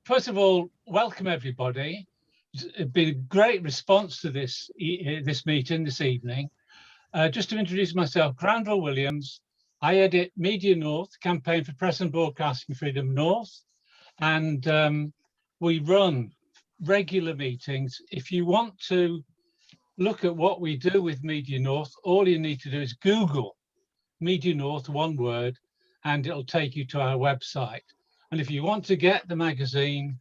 First of all, welcome everybody. It's been a great response to this meeting this evening. Just to introduce myself, Granville Willams. I edit Media North, Campaign for Press and Broadcasting Freedom North, and we run regular meetings. If you want to look at what we do with Media North, all you need to do is Google Media North, one word, and it'll take you to our website. And if you want to get the magazine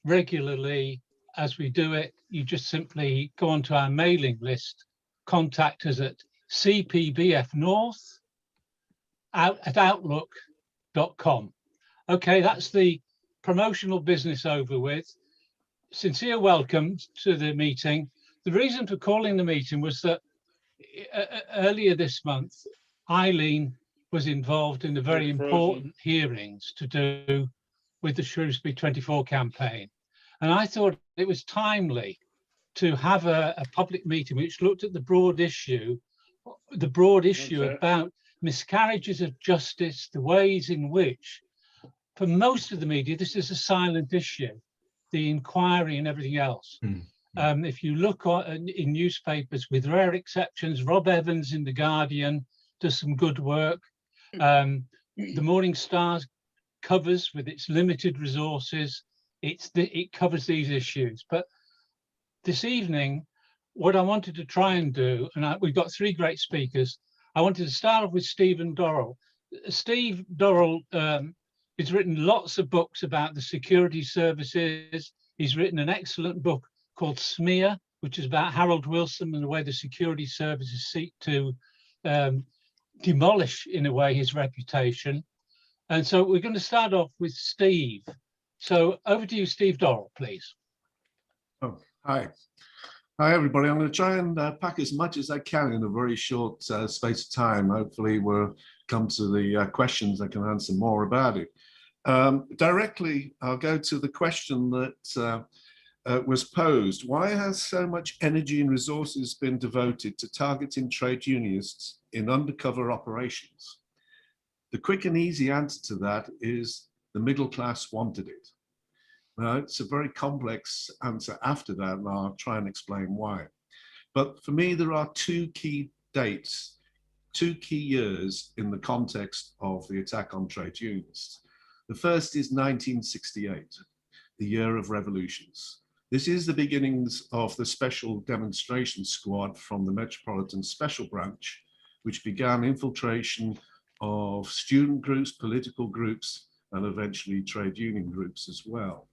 regularly as we do it, you just simply go onto our mailing list, contact us at cpbfnorth@outlook.com. Okay, that's the promotional business over with. Sincere welcome to the meeting. The reason for calling the meeting was that earlier this month, Eileen was involved in the very important hearings to do with the Shrewsbury 24 campaign. And I thought it was timely to have a public meeting which looked at the broad issue about miscarriages of justice, the ways in which, for most of the media, this is a silent issue, the inquiry and everything else. If you look in newspapers, with rare exceptions, Rob Evans in The Guardian does some good work. The Morning Star covers, with its limited resources, it covers these issues. But this evening, what I wanted to try and do, and we've got three great speakers. I wanted to start off with Stephen Dorril. Steve Dorril has written lots of books about the security services. He's written an excellent book called Smear, which is about Harold Wilson and the way the security services seek to demolish, in a way, his reputation. And so we're going to start off with Steve. So over to you, Steve Dorril, please. Oh, hi. Hi, everybody. I'm going to try and pack as much as I can in a very short space of time. Hopefully we'll come to the questions. I can answer more about it. Directly, I'll go to the question that was posed. Why has so much energy and resources been devoted to targeting trade unionists in undercover operations? The quick and easy answer to that is the middle class wanted it. Now, it's a very complex answer after that, and I'll try and explain why. But for me, there are two key dates, 2 key years in the context of the attack on trade unionists. The first is 1968, the year of revolutions. This is the beginnings of the Special Demonstration Squad from the Metropolitan Special Branch, which began infiltration of student groups, political groups, and eventually trade union groups as well.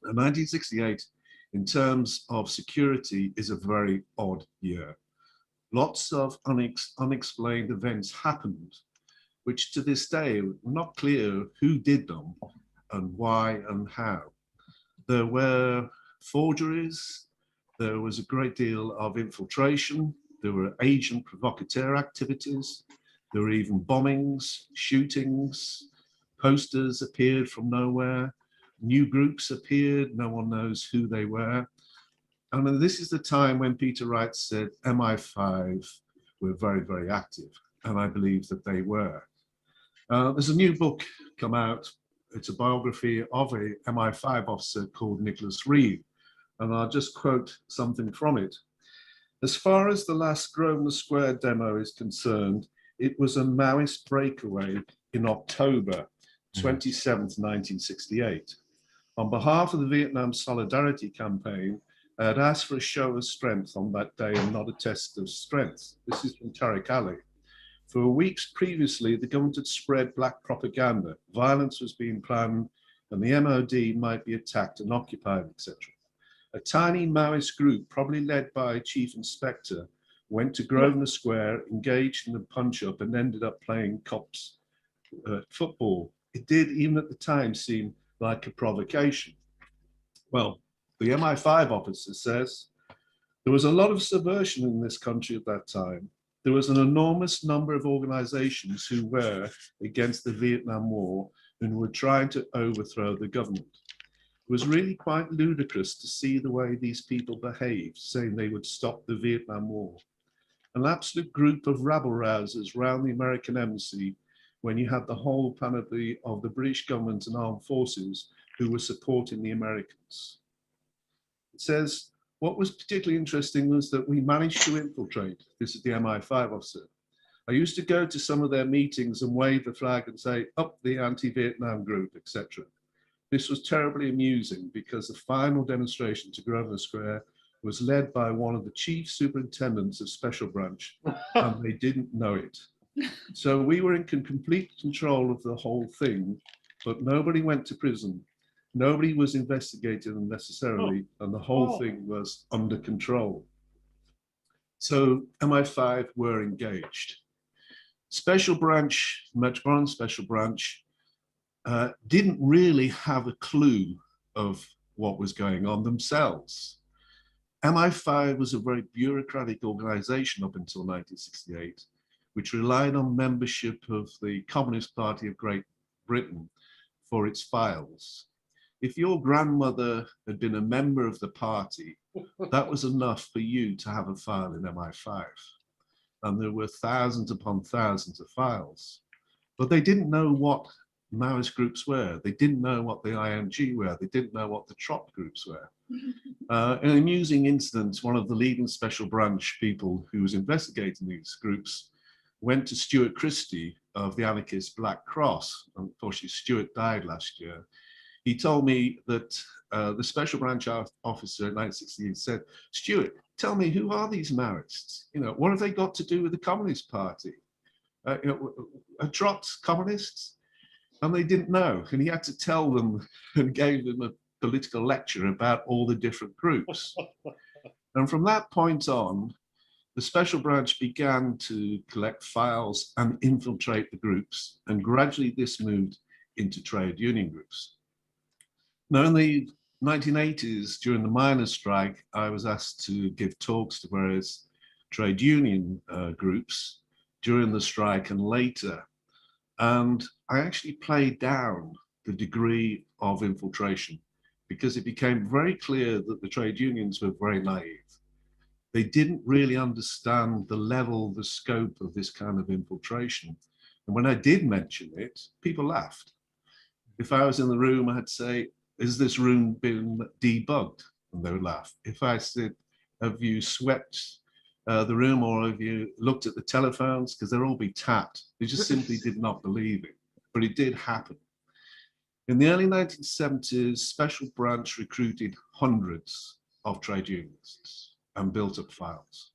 And 1968, in terms of security, is a very odd year. Lots of unexplained events happened, which to this day are not clear who did them and why and how. There were forgeries, there was a great deal of infiltration, there were agent provocateur activities, there were even bombings, shootings, posters appeared from nowhere, new groups appeared, no one knows who they were. And this is the time when Peter Wright said MI5 were very, very active, and I believe that they were. There's a new book come out. It's a biography of a MI5 officer called Nicholas Reeve, and I'll just quote something from it. As far as the last Grosvenor Square demo is concerned, it was a Maoist breakaway in October 27th, 1968. On behalf of the Vietnam Solidarity Campaign, I had asked for a show of strength on that day and not a test of strength. This is from Tariq Ali. For weeks previously, the government had spread black propaganda. Violence was being planned and the MOD might be attacked and occupied, etc. A tiny Maoist group, probably led by Chief Inspector, went to Grosvenor Square, engaged in a punch-up and ended up playing cops football. It did, even at the time, seem like a provocation. Well, the MI5 officer says, there was a lot of subversion in this country at that time. There was an enormous number of organizations who were against the Vietnam War and were trying to overthrow the government. It was really quite ludicrous to see the way these people behaved, saying they would stop the Vietnam War. An absolute group of rabble-rousers round the American embassy when you had the whole panoply of the British government and armed forces who were supporting the Americans. It says, what was particularly interesting was that we managed to infiltrate. This is the MI5 officer. I used to go to some of their meetings and wave the flag and say, up the anti-Vietnam group, etc. This was terribly amusing because the final demonstration to Grosvenor Square was led by one of the chief superintendents of Special Branch, and they didn't know it. So we were in complete control of the whole thing, but nobody went to prison. Nobody was investigated unnecessarily, and the whole thing was under control. So MI5 were engaged. Special Branch, Metropolitan Special Branch, didn't really have a clue of what was going on themselves. MI5 was a very bureaucratic organization up until 1968, which relied on membership of the Communist Party of Great Britain for its files. If your grandmother had been a member of the party, that was enough for you to have a file in MI5. And there were thousands upon thousands of files. But they didn't know what Maoist groups were. They didn't know what the IMG were. They didn't know what the TROP groups were. An amusing incident, one of the leading Special Branch people who was investigating these groups went to Stuart Christie of the anarchist Black Cross. Unfortunately, Stuart died last year. He told me that the Special Branch officer in 1968 said, Stuart, tell me, who are these Maoists? You know, what have they got to do with the Communist Party? Are TROPs communists? And they didn't know. And he had to tell them and gave them a political lecture about all the different groups. And from that point on, the Special Branch began to collect files and infiltrate the groups. And gradually this moved into trade union groups. Now in the 1980s, during the miners' strike, I was asked to give talks to various trade union groups during the strike and later. And I actually played down the degree of infiltration because it became very clear that the trade unions were very naive. They didn't really understand the level, the scope of this kind of infiltration. And when I did mention it, people laughed. If I was in the room, I'd say, has this room been debugged? And they would laugh. If I said, have you swept the room, or have you looked at the telephones? Because they'll all be tapped. They just simply did not believe it, but it did happen. In the early 1970s, Special Branch recruited hundreds of trade unionists and built up files.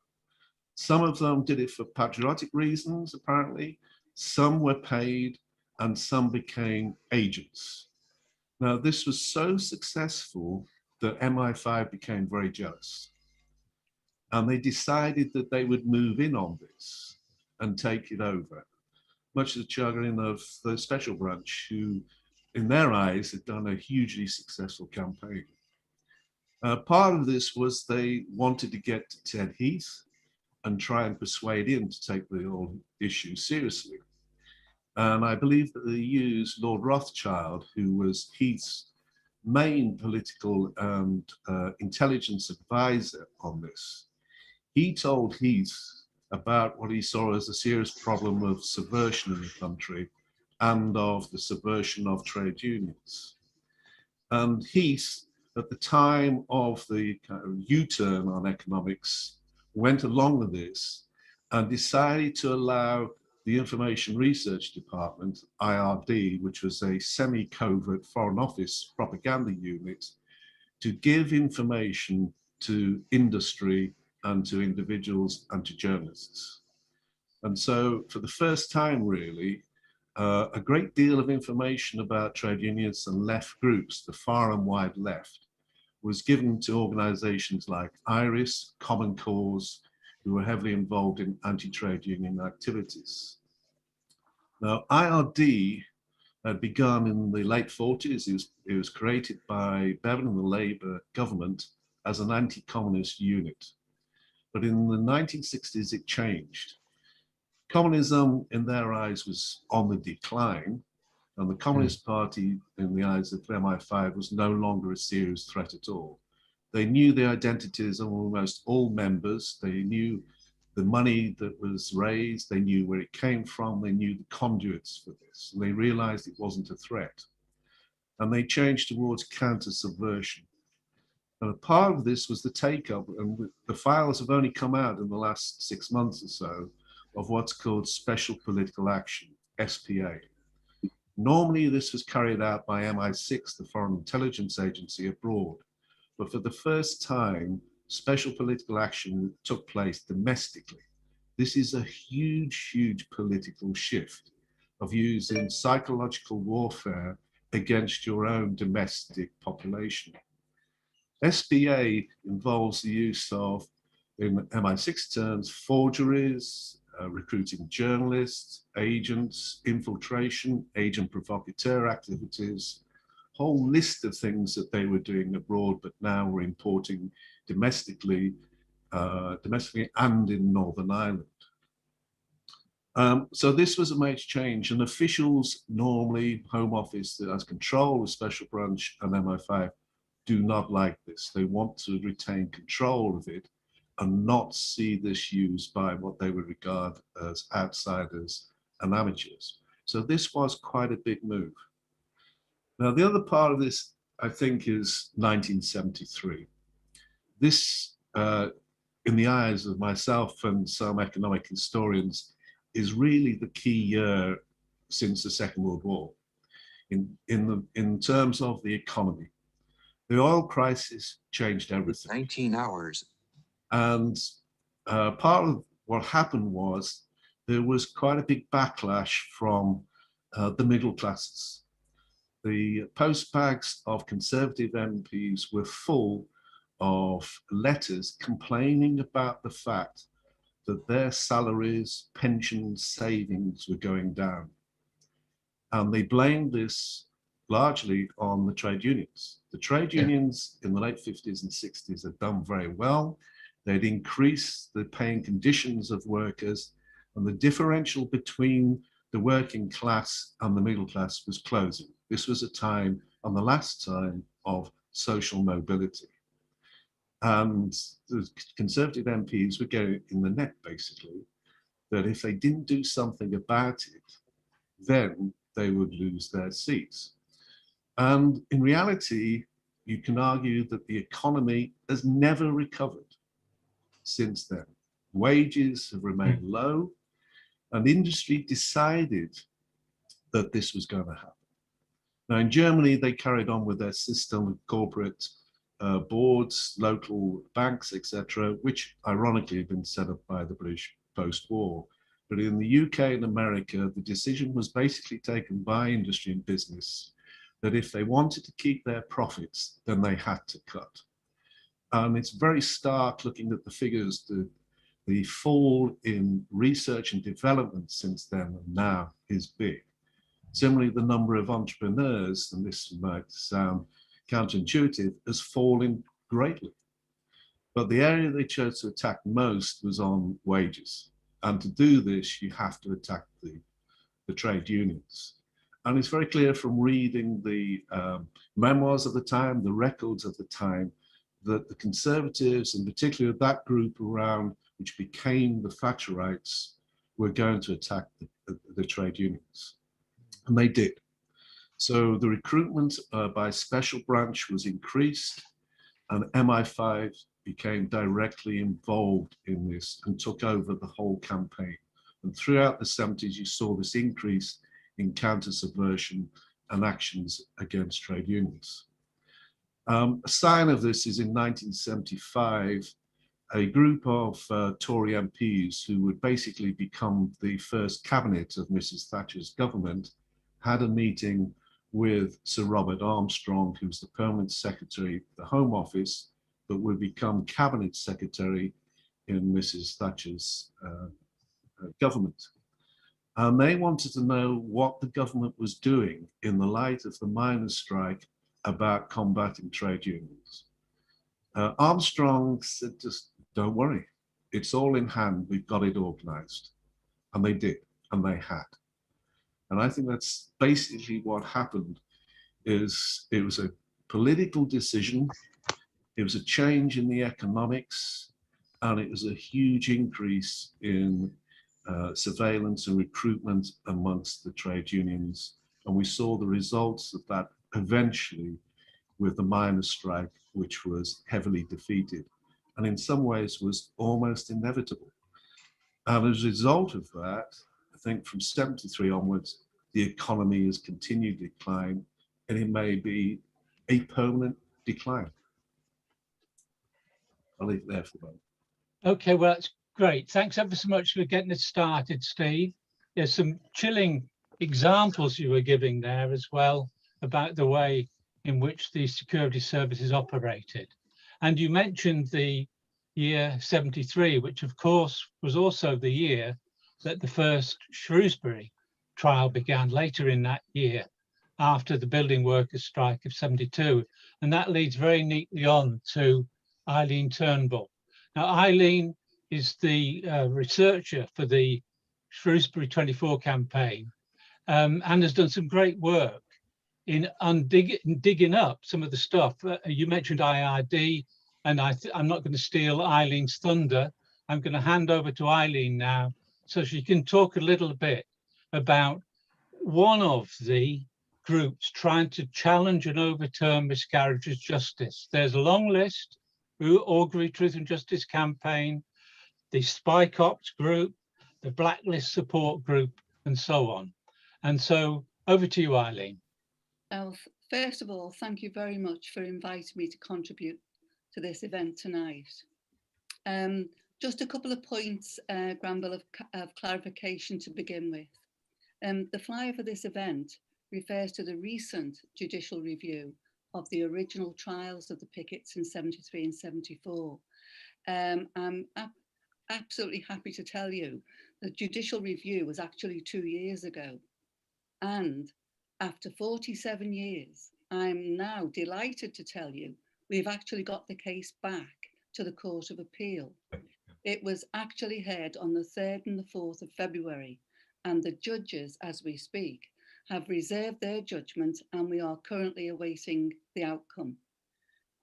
Some of them did it for patriotic reasons, apparently. Some were paid and some became agents. Now, this was so successful that MI5 became very jealous. And they decided that they would move in on this and take it over, much to the chagrin of the Special Branch, who, in their eyes, had done a hugely successful campaign. Part of this was they wanted to get to Ted Heath and try and persuade him to take the whole issue seriously. And I believe that they used Lord Rothschild, who was Heath's main political and intelligence advisor on this. He told Heath about what he saw as a serious problem of subversion in the country and of the subversion of trade unions. And Heath, at the time of the kind of U-turn on economics, went along with this and decided to allow the Information Research Department, IRD, which was a semi-covert Foreign Office propaganda unit, to give information to industry and to individuals and to journalists. And so for the first time, really, a great deal of information about trade unions and left groups, the far and wide left, was given to organizations like IRIS, Common Cause, who were heavily involved in anti-trade union activities. Now, IRD had begun in the late 40s. It was created by Bevan and the Labour government as an anti-communist unit. But in the 1960s, it changed. Communism, in their eyes, was on the decline, and the Communist Party, in the eyes of MI5, was no longer a serious threat at all. They knew the identities of almost all members. They knew the money that was raised. They knew where it came from. They knew the conduits for this. And they realized it wasn't a threat. and they changed towards counter-subversion. And a part of this was the take-up, and the files have only come out in the last 6 months or so, of what's called Special Political Action, SPA. Normally, this was carried out by MI6, the Foreign Intelligence Agency abroad. But for the first time, special political action took place domestically. This is a huge, huge political shift of using psychological warfare against your own domestic population. SPA involves the use of, in MI6 terms, forgeries, recruiting journalists, agents, infiltration, agent provocateur activities, whole list of things that they were doing abroad, but now were importing domestically and in Northern Ireland. So this was a major change, and officials normally, Home Office that has control of Special Branch and MI5 do not like this. They want to retain control of it and not see this used by what they would regard as outsiders and amateurs. So this was quite a big move. Now, the other part of this, I think, is 1973. This, in the eyes of myself and some economic historians, is really the key year since the Second World War in terms of the economy. The oil crisis changed everything. 19 hours. And part of what happened was there was quite a big backlash from the middle classes. The postbags of Conservative MPs were full of letters complaining about the fact that their salaries, pensions, savings were going down. And they blamed this largely on the trade unions. The trade unions in the late 50s and 60s had done very well. They'd increased the paying conditions of workers, and the differential between the working class and the middle class was closing. This was a time, and the last time, of social mobility. And the Conservative MPs were going in the net, basically, that if they didn't do something about it, then they would lose their seats. And in reality, you can argue that the economy has never recovered since then. Wages have remained low, and industry decided that this was going to happen. Now, in Germany, they carried on with their system of corporate boards, local banks, etc., which ironically had been set up by the British post-war. But in the UK and America, the decision was basically taken by industry and business that if they wanted to keep their profits, then they had to cut. And it's very stark looking at the figures. The fall in research and development since then and now is big. Similarly, the number of entrepreneurs, and this might sound counterintuitive, has fallen greatly. But the area they chose to attack most was on wages. And to do this, you have to attack the trade unions. And it's very clear from reading the memoirs of the time, the records of the time, that the Conservatives, and particularly that group around which became the Thatcherites, were going to attack the trade unions. And they did. So the recruitment by Special Branch was increased, and MI5 became directly involved in this and took over the whole campaign. And throughout the 70s, you saw this increase in counter-subversion and actions against trade unions. A sign of this is in 1975, a group of Tory MPs who would basically become the first cabinet of Mrs. Thatcher's government had a meeting with Sir Robert Armstrong, who's the permanent secretary of the Home Office, but would become cabinet secretary in Mrs. Thatcher's government. And they wanted to know what the government was doing in the light of the miners' strike about combating trade unions. Armstrong said, just don't worry, it's all in hand, we've got it organized. And they did, and they had. And I think that's basically what happened. Is it was a political decision, it was a change in the economics, and it was a huge increase in surveillance and recruitment amongst the trade unions. And we saw the results of that eventually with the miners' strike, which was heavily defeated and in some ways was almost inevitable. And as a result of that, I think from 73 onwards, the economy has continued to decline, and it may be a permanent decline. I'll leave it there for the moment. Okay, well, that's great. Thanks ever so much for getting it started, Steve. There's some chilling examples you were giving there as well about the way in which the security services operated. And you mentioned the year 73, which of course was also the year that the first Shrewsbury trial began later in that year after the building workers' strike of 72. And that leads very neatly on to Eileen Turnbull. Now, Eileen is the researcher for the Shrewsbury 24 campaign and has done some great work in digging up some of the stuff. You mentioned IRD, and I'm not going to steal Eileen's thunder. I'm going to hand over to Eileen now so she can talk a little bit about one of the groups trying to challenge and overturn miscarriages justice. There's a long list: Augury Truth and Justice Campaign, the Spycops group, the Blacklist Support Group, and so on. And so over to you, Eileen. Well, first of all, thank you very much for inviting me to contribute to this event tonight. Just a couple of points, Granville, of clarification to begin with. The flyer for this event refers to the recent judicial review of the original trials of the pickets in 73 and 74. I'm absolutely happy to tell you the judicial review was actually 2 years ago. And after 47 years, I'm now delighted to tell you we've actually got the case back to the Court of Appeal. It was actually heard on the 3rd and the 4th of February, and the judges, as we speak, have reserved their judgment, and we are currently awaiting the outcome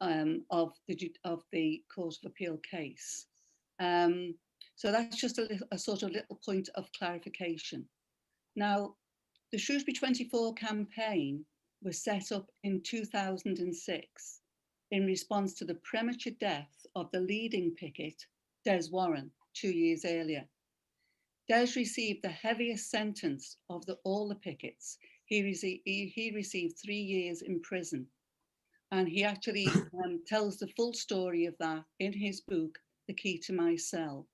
of the Court of Appeal case. So that's just a sort of little point of clarification. Now, the Shrewsbury 24 campaign was set up in 2006 in response to the premature death of the leading picket, Des Warren, 2 years earlier. Des received the heaviest sentence of all the pickets. He received 3 years in prison. And he actually tells the full story of that in his book, The Key to My Cell.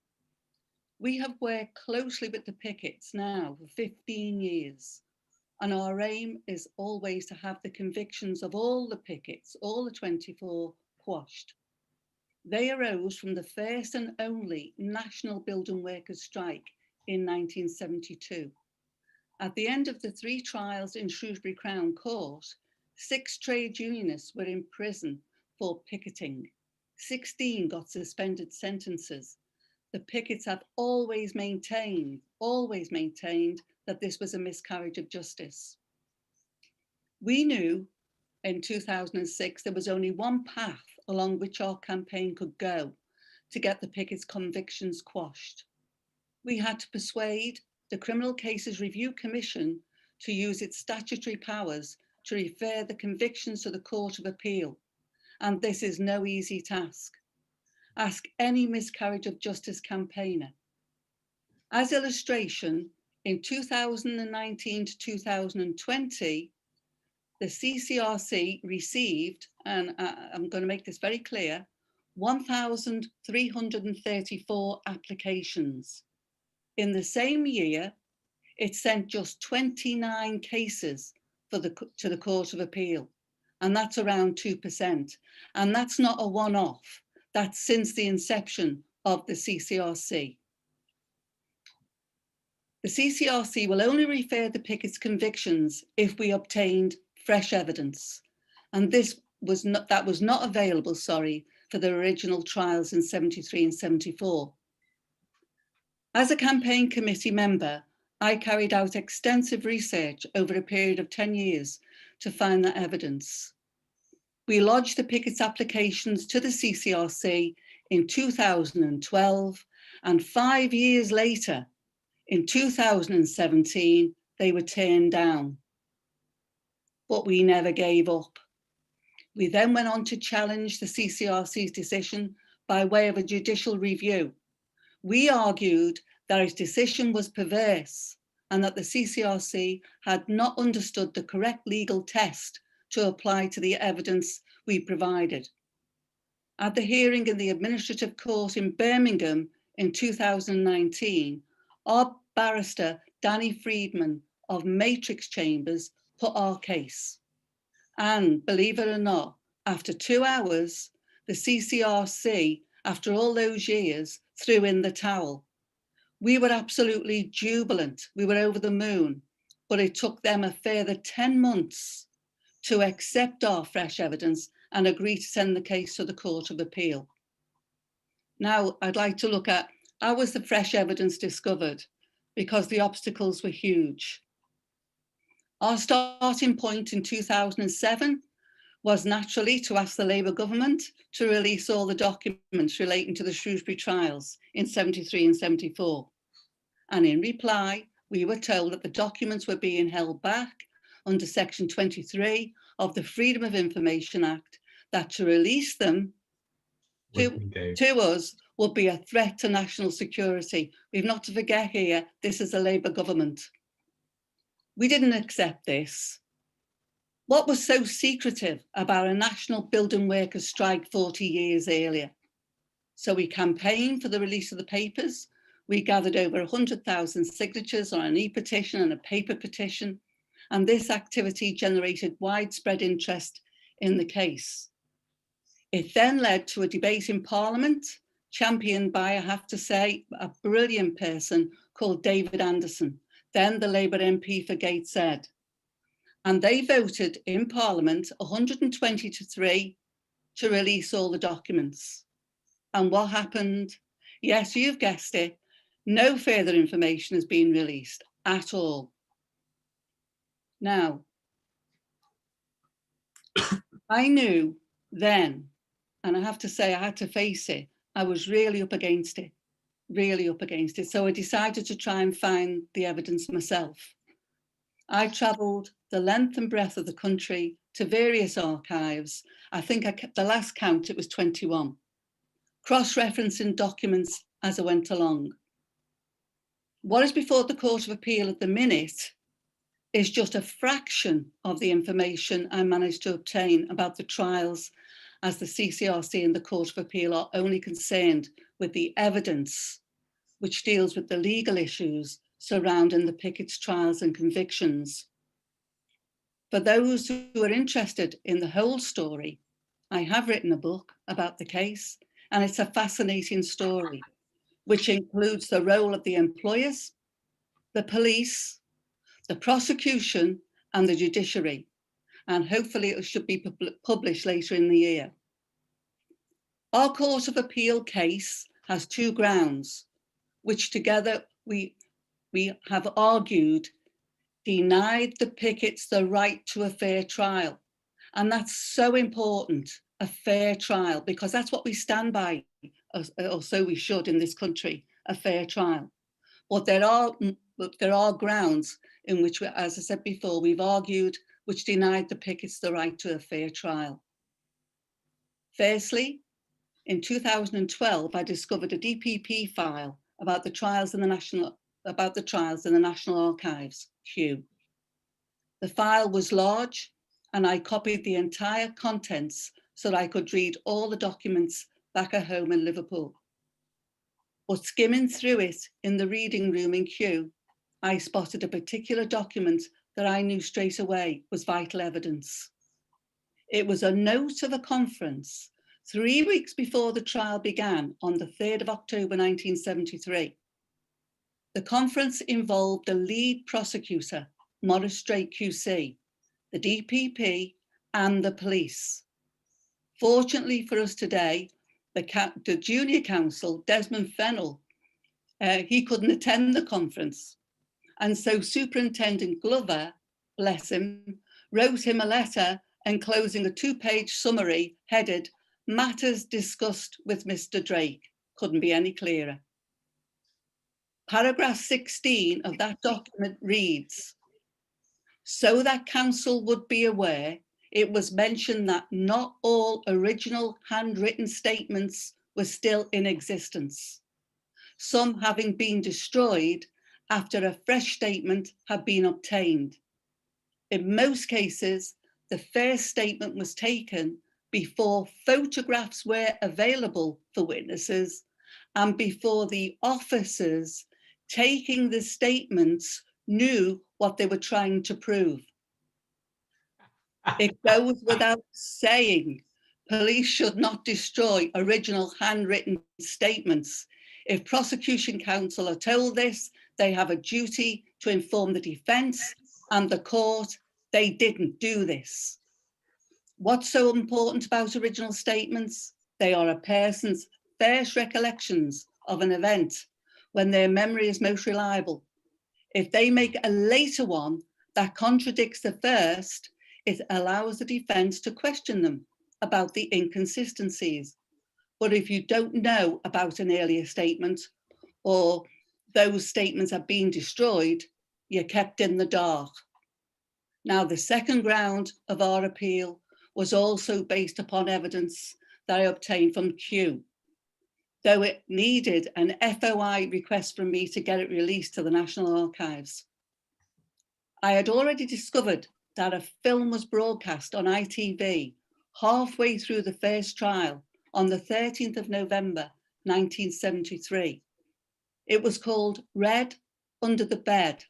We have worked closely with the pickets now for 15 years. And our aim is always to have the convictions of all the pickets, all the 24, quashed. They arose from the first and only national building workers' strike in 1972. At the end of the 3 trials in Shrewsbury Crown Court, 6 trade unionists were in prison for picketing. 16 got suspended sentences. The pickets have always maintained that this was a miscarriage of justice. We knew in 2006 there was only one path along which our campaign could go to get the pickets' convictions quashed. We had to persuade the Criminal Cases Review Commission to use its statutory powers to refer the convictions to the Court of Appeal. And this is no easy task. Ask any miscarriage of justice campaigner. As illustration, in 2019 to 2020, the CCRC received, and I'm going to make this very clear, 1,334 applications. In the same year, it sent just 29 cases to the Court of Appeal, and that's around 2%. And that's not a one-off, that's since the inception of the CCRC. The CCRC will only refer the pickets' convictions if we obtained fresh evidence. And that was not available, for the original trials in 73 and 74. As a campaign committee member, I carried out extensive research over a period of 10 years to find that evidence. We lodged the pickets' applications to the CCRC in 2012, and 5 years later, in 2017, they were turned down. but we never gave up. We then went on to challenge the CCRC's decision by way of a judicial review. We argued that its decision was perverse and that the CCRC had not understood the correct legal test to apply to the evidence we provided. At the hearing in the Administrative Court in Birmingham in 2019, our barrister, Danny Friedman of Matrix Chambers, put our case. And believe it or not, after 2 hours, the CCRC, after all those years, threw in the towel. We were absolutely jubilant. We were over the moon, but it took them a further 10 months to accept our fresh evidence and agree to send the case to the Court of Appeal. Now, I'd like to look at how was the fresh evidence discovered, because the obstacles were huge. Our starting point in 2007 was naturally to ask the Labour government to release all the documents relating to the Shrewsbury trials in 73 and 74. And in reply, we were told that the documents were being held back under Section 23 of the Freedom of Information Act, that to release them to us would be a threat to national security. We've not to forget here, this is a Labour government. We didn't accept this. What was so secretive about a national building workers' strike 40 years earlier? So we campaigned for the release of the papers. We gathered over 100,000 signatures on an e-petition and a paper petition, and this activity generated widespread interest in the case. It then led to a debate in Parliament, championed by, I have to say, a brilliant person called David Anderson, then the Labour MP for Gateshead. And they voted in Parliament 120 to 3 to release all the documents. And what happened? Yes, you've guessed it. No further information has been released at all. Now, I knew then, and I have to say I had to face it, I was really up against it, really up against it. So I decided to try and find the evidence myself. I travelled the length and breadth of the country to various archives. I think the last count, it was 21, cross-referencing documents as I went along. What is before the Court of Appeal at the minute is just a fraction of the information I managed to obtain about the trials, as the CCRC and the Court of Appeal are only concerned with the evidence which deals with the legal issues surrounding the Pickett's trials and convictions. For those who are interested in the whole story, I have written a book about the case, and it's a fascinating story, which includes the role of the employers, the police, the prosecution, and the judiciary. And hopefully it should be published later in the year. Our Court of Appeal case has 2 grounds, which together we have argued denied the Picketts the right to a fair trial. And that's so important, a fair trial, because that's what we stand by, or so we should in this country, a fair trial. But there are grounds in which, as I said before, we've argued which denied the Picketts the right to a fair trial. Firstly, in 2012, I discovered a DPP file about the trials in the National Archives, Kew. The file was large, and I copied the entire contents so that I could read all the documents back at home in Liverpool. But skimming through it in the reading room in Kew, I spotted a particular document that I knew straight away was vital evidence. It was a note of a conference 3 weeks before the trial began on the 3rd of October 1973. The conference involved the lead prosecutor, Maurice Straight QC, the DPP, and the police. Fortunately for us today, the junior counsel, Desmond Fennell, he couldn't attend the conference. And so Superintendent Glover, bless him, wrote him a letter enclosing a 2-page summary headed, "Matters discussed with Mr. Drake." Couldn't be any clearer. Paragraph 16 of that document reads, So that council would be aware, it was mentioned that not all original handwritten statements were still in existence, some having been destroyed after a fresh statement had been obtained. In most cases, the first statement was taken before photographs were available for witnesses and before the officers taking the statements knew what they were trying to prove. It goes without saying, police should not destroy original handwritten statements. If prosecution counsel are told this, they have a duty to inform the defence and the court they didn't do this. What's so important about original statements? They are a person's first recollections of an event when their memory is most reliable. If they make a later one that contradicts the first, it allows the defence to question them about the inconsistencies. But if you don't know about an earlier statement or those statements have been destroyed, you're kept in the dark. Now, the second ground of our appeal was also based upon evidence that I obtained from Q, though it needed an FOI request from me to get it released to the National Archives. I had already discovered that a film was broadcast on ITV halfway through the first trial on the 13th of November, 1973. It was called Red Under the Bed.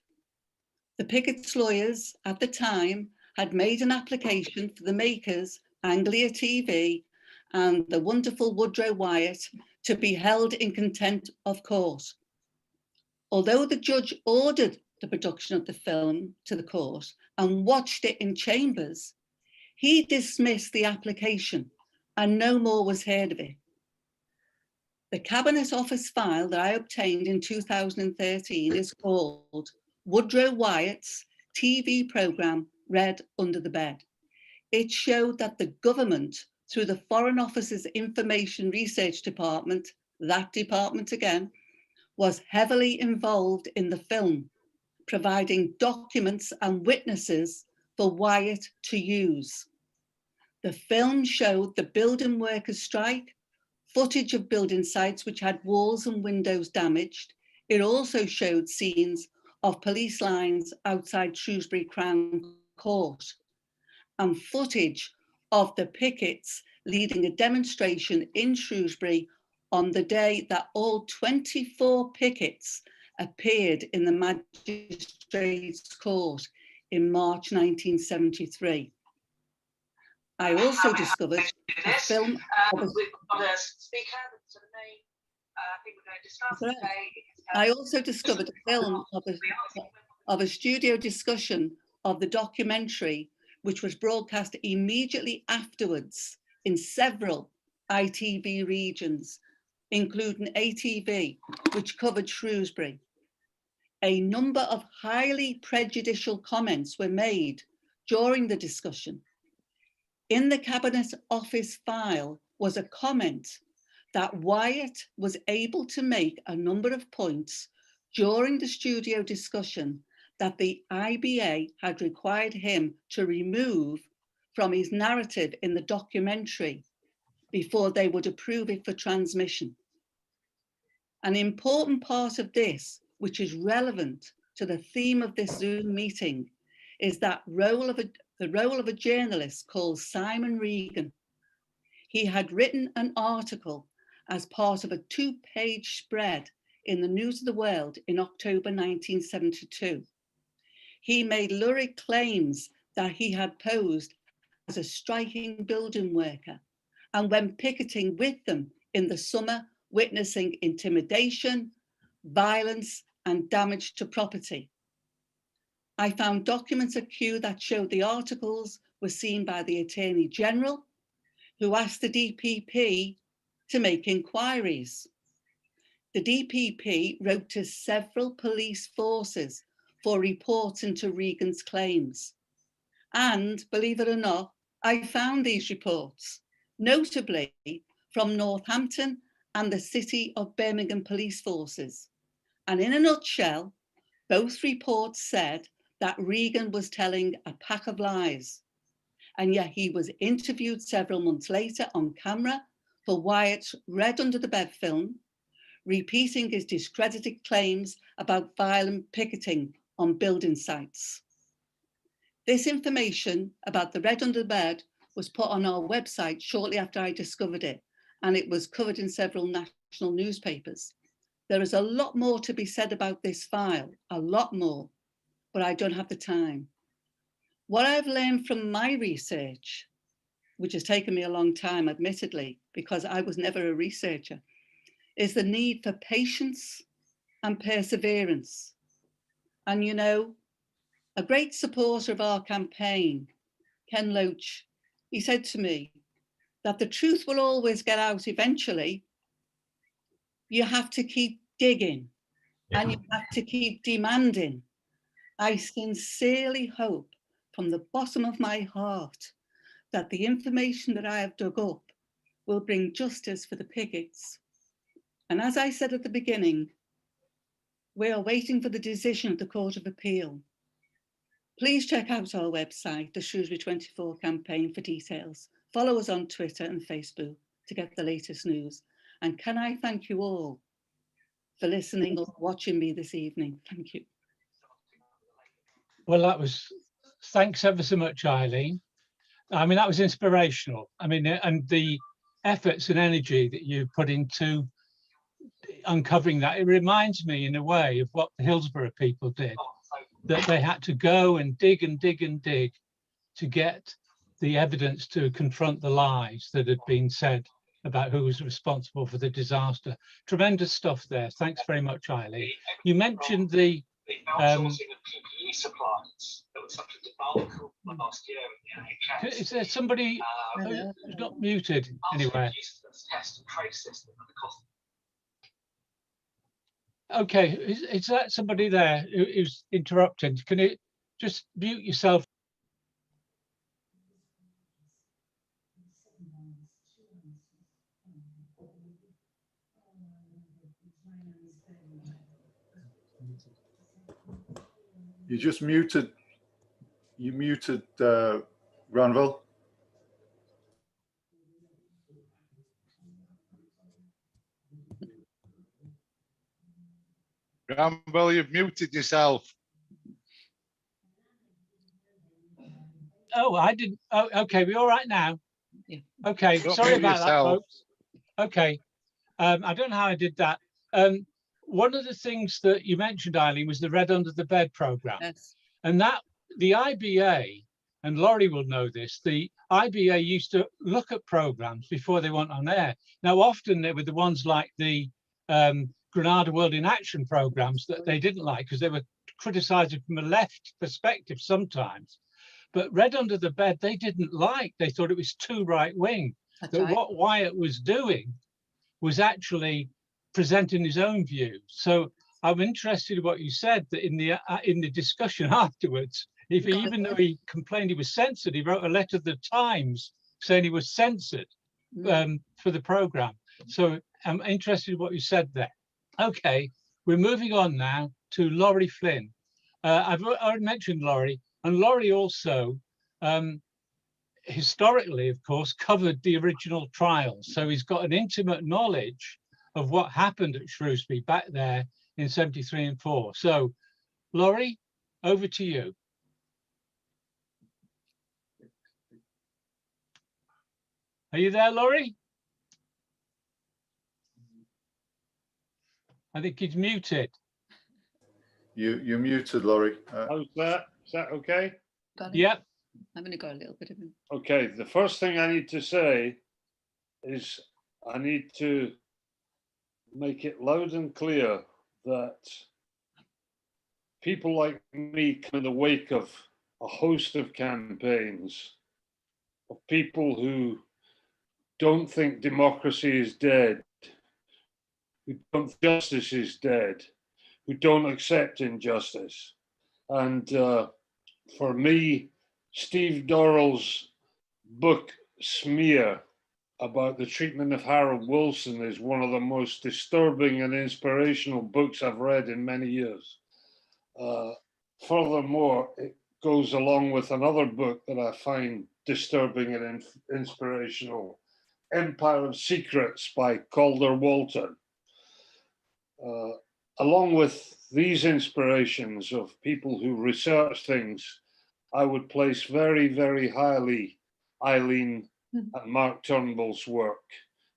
The Pickett's lawyers at the time had made an application for the makers, Anglia TV, and the wonderful Woodrow Wyatt to be held in contempt of court. Although the judge ordered the production of the film to the court and watched it in chambers, he dismissed the application and no more was heard of it. The Cabinet Office file that I obtained in 2013 is called Woodrow Wyatt's TV programme Red Under the Bed. It showed that the government, through the Foreign Office's Information Research Department, that department again, was heavily involved in the film, providing documents and witnesses for Wyatt to use. The film showed the building workers' strike, footage of building sites which had walls and windows damaged. It also showed scenes of police lines outside Shrewsbury Crown Court and footage of the pickets leading a demonstration in Shrewsbury on the day that all 24 pickets appeared in the Magistrates' Court in March 1973. I also discovered a film. We've got a speaker that's the main thing we're going to discuss today. I also discovered a film of a studio discussion of the documentary, which was broadcast immediately afterwards in several ITV regions, including ATV, which covered Shrewsbury. A number of highly prejudicial comments were made during the discussion. In the Cabinet Office file was a comment that Wyatt was able to make a number of points during the studio discussion that the IBA had required him to remove from his narrative in the documentary before they would approve it for transmission. An important part of this, which is relevant to the theme of this Zoom meeting, is that the role of a journalist called Simon Regan. He had written an article as part of a 2-page spread in the News of the World in October 1972. He made lurid claims that he had posed as a striking building worker and when picketing with them in the summer, witnessing intimidation, violence, and damage to property. I found documents at Kew that showed the articles were seen by the Attorney General, who asked the DPP to make inquiries. The DPP wrote to several police forces for reports into Regan's claims. And believe it or not, I found these reports, notably from Northampton and the City of Birmingham police forces. And in a nutshell, both reports said that Regan was telling a pack of lies. And yet he was interviewed several months later on camera for Wyatt's Red Under the Bed film, repeating his discredited claims about violent picketing on building sites. This information about the Red Under the Bed was put on our website shortly after I discovered it, and it was covered in several national newspapers. There is a lot more to be said about this file, a lot more, but I don't have the time. What I've learned from my research, which has taken me a long time, admittedly, because I was never a researcher, is the need for patience and perseverance. And you know, a great supporter of our campaign, Ken Loach, he said to me that the truth will always get out eventually. You have to keep digging and you have to keep demanding. I sincerely hope from the bottom of my heart that the information that I have dug up will bring justice for the pickets. And as I said at the beginning, we are waiting for the decision of the Court of Appeal. Please check out our website, the Shrewsbury 24 campaign, for details. Follow us on Twitter and Facebook to get the latest news. And can I thank you all for listening or watching me this evening? Thank you. Well, thanks ever so much, Eileen. I mean, that was inspirational. I mean, and the efforts and energy that you put into uncovering that, it reminds me in a way of what the Hillsborough people did, that they had to go and dig and dig and dig to get the evidence to confront the lies that had been said about who was responsible for the disaster. Tremendous stuff there. Thanks very much, Eileen. You mentioned the outsourcing of PPE supplies. There was such a debacle last year in the NHS. Is there somebody who's not muted anywhere? Test and trace system and the cost. Okay, is that somebody there who's interrupting? Can you just mute yourself? You just muted. You muted Granville. Granville, you've muted yourself. Oh, I didn't. Oh, okay. We all right now? Yeah. Okay. Don't Sorry mute about that, yourself. folks. Okay. I don't know how I did that. One of the things that you mentioned, Eileen, was the Red Under the Bed program. Yes. And that the IBA, and Laurie will know this, the IBA used to look at programs before they went on air. Now, often they were the ones like the Granada World in Action programs that they didn't like because they were criticizing from a left perspective sometimes. But Red Under the Bed, they didn't like. They thought it was too right wing. That right. What Wyatt was doing was actually presenting his own views. So I'm interested in what you said, that in the discussion afterwards, even though he complained he was censored, he wrote a letter to the Times saying he was censored for the program. So I'm interested in what you said there. Okay, we're moving on now to Laurie Flynn. I've already mentioned Laurie, and Laurie also historically, of course, covered the original trials. So he's got an intimate knowledge of what happened at Shrewsbury back there in 73 and 4. So, Laurie, over to you. Are you there, Laurie? I think he's muted. You're muted, Laurie. How's that? Is that okay? Got it? Yep. I've only got a little bit of him. Okay, the first thing I need to say is I need to make it loud and clear that people like me come in the wake of a host of campaigns of people who don't think democracy is dead, who don't think justice is dead, who don't accept injustice. And for me, Steve Dorril's book, Smear, about the treatment of Harold Wilson is one of the most disturbing and inspirational books I've read in many years. furthermore, it goes along with another book that I find disturbing and inspirational, Empire of Secrets by Calder Walton. Along with these inspirations of people who research things, I would place very, very highly Eileen and Mark Turnbull's work,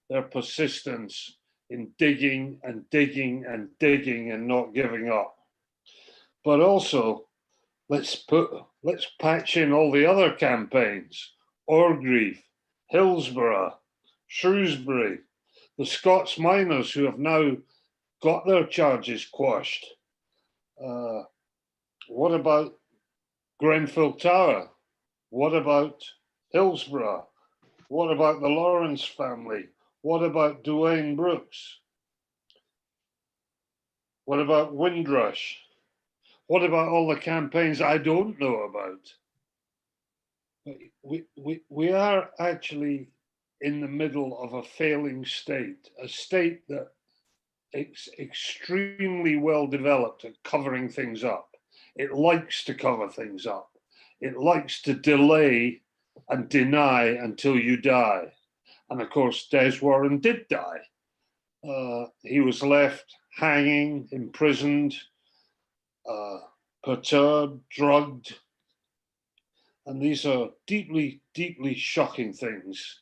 their persistence in digging and digging and digging and not giving up. But also, let's patch in all the other campaigns: Orgreave, Hillsborough, Shrewsbury, the Scots miners who have now got their charges quashed. What about Grenfell Tower? What about Hillsborough? What about the Lawrence family? What about Duane Brooks? What about Windrush? What about all the campaigns I don't know about? We are actually in the middle of a failing state, a state that is extremely well developed at covering things up. It likes to cover things up. It likes to delay and deny until you die. And of course, Des Warren did die. He was left hanging, imprisoned, perturbed, drugged. And these are deeply, deeply shocking things,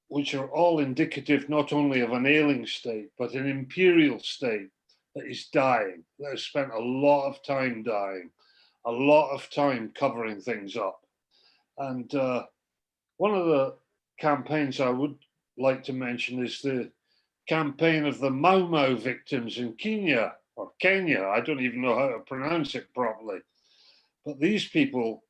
which are all indicative not only of an ailing state, but an imperial state that is dying, that has spent a lot of time dying, a lot of time covering things up. And one of the campaigns I would like to mention is the campaign of the Mau Mau victims in Kenya, or Kenya. I don't even know how to pronounce it properly. But these people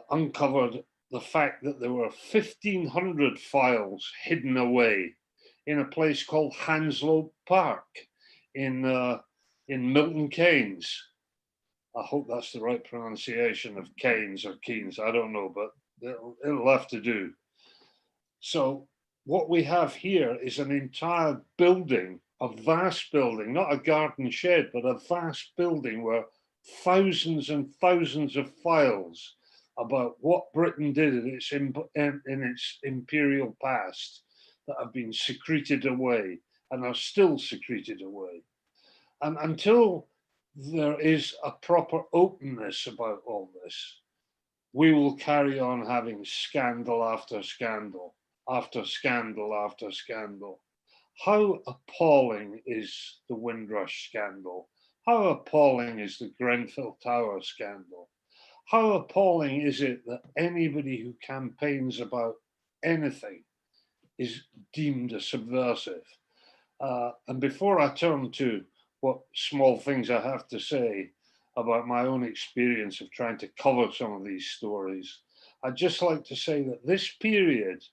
uncovered the fact that there were 1,500 files hidden away in a place called Hanslope Park in Milton Keynes. I hope that's the right pronunciation of Keynes or Keynes. I don't know, but it'll have to do. So what we have here is an entire building, a vast building, not a garden shed, but a vast building where thousands and thousands of files about what Britain did in its imperial past that have been secreted away and are still secreted away. And until there is a proper openness about all this, we will carry on having scandal after scandal, after scandal after scandal. How appalling is the Windrush scandal? How appalling is the Grenfell Tower scandal? How appalling is it that anybody who campaigns about anything is deemed a subversive? And before I turn to what small things I have to say about my own experience of trying to cover some of these stories, I'd just like to say that this period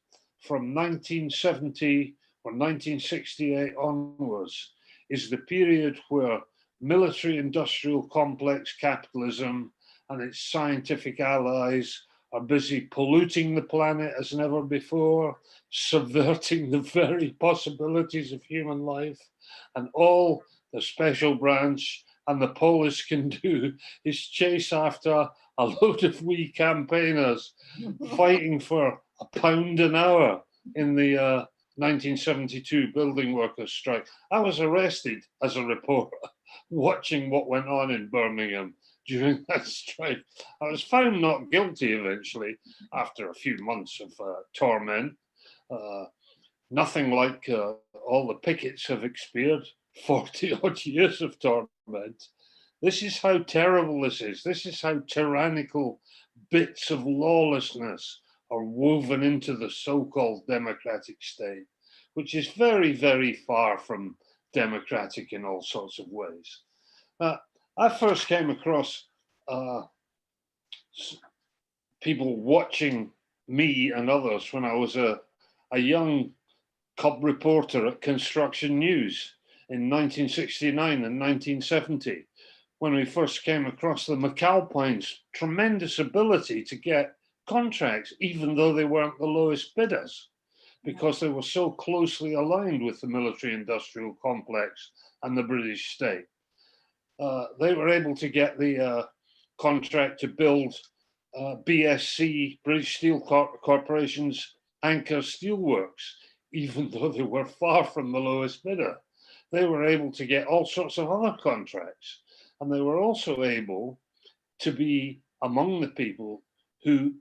from 1970 or 1968 onwards is the period where military-industrial complex capitalism and its scientific allies are busy polluting the planet as never before, subverting the very possibilities of human life, and all the special branch and the police can do is chase after a load of wee campaigners fighting for £1 an hour in the 1972 building workers' strike. I was arrested as a reporter watching what went on in Birmingham during that strike. I was found not guilty eventually after a few months of torment. Nothing like all the pickets have experienced, 40 odd years of torment. This is how terrible this is. This is how tyrannical bits of lawlessness are woven into the so-called democratic state, which is very, very far from democratic in all sorts of ways. I first came across people watching me and others when I was a young cub reporter at Construction News in 1969 and 1970, when we first came across the McAlpine's tremendous ability to get contracts, even though they weren't the lowest bidders, because they were so closely aligned with the military-industrial complex and the British state. They were able to get the contract to build BSC, British Steel Corporation's Anchor Steelworks, even though they were far from the lowest bidder. They were able to get all sorts of other contracts. And they were also able to be among the people who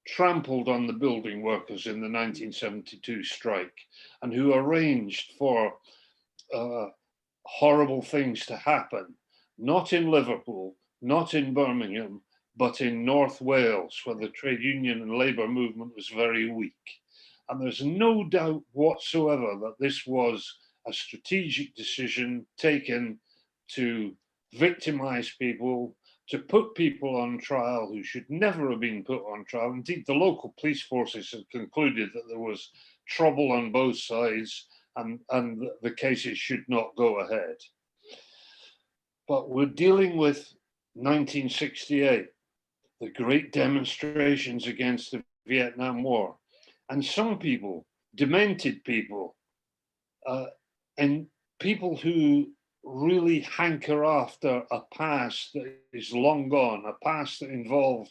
trampled on the building workers in the 1972 strike and who arranged for horrible things to happen, not in Liverpool, not in Birmingham, but in North Wales, where the trade union and labour movement was very weak. And there's no doubt whatsoever that this was a strategic decision taken to victimize people, to put people on trial who should never have been put on trial. Indeed, the local police forces had concluded that there was trouble on both sides and the cases should not go ahead. But we're dealing with 1968, the great demonstrations against the Vietnam War. And some people, demented people, and people who really hanker after a past that is long gone, a past that involved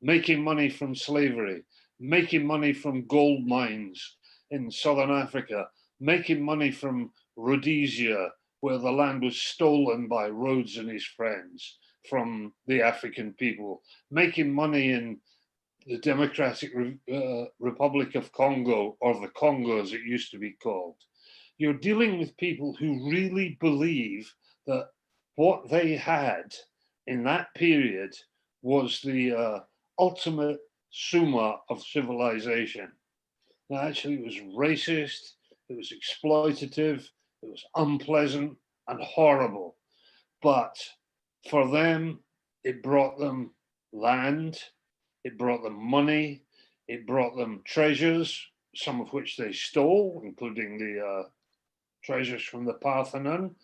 making money from slavery, making money from gold mines in Southern Africa, making money from Rhodesia, where the land was stolen by Rhodes and his friends from the African people, making money in the Democratic Republic of Congo, or the Congo as it used to be called. You're dealing with people who really believe that what they had in that period was the ultimate summa of civilization. Now, actually, it was racist, it was exploitative, it was unpleasant and horrible. But for them, it brought them land, it brought them money, it brought them treasures, some of which they stole, including the treasures from the Parthenon.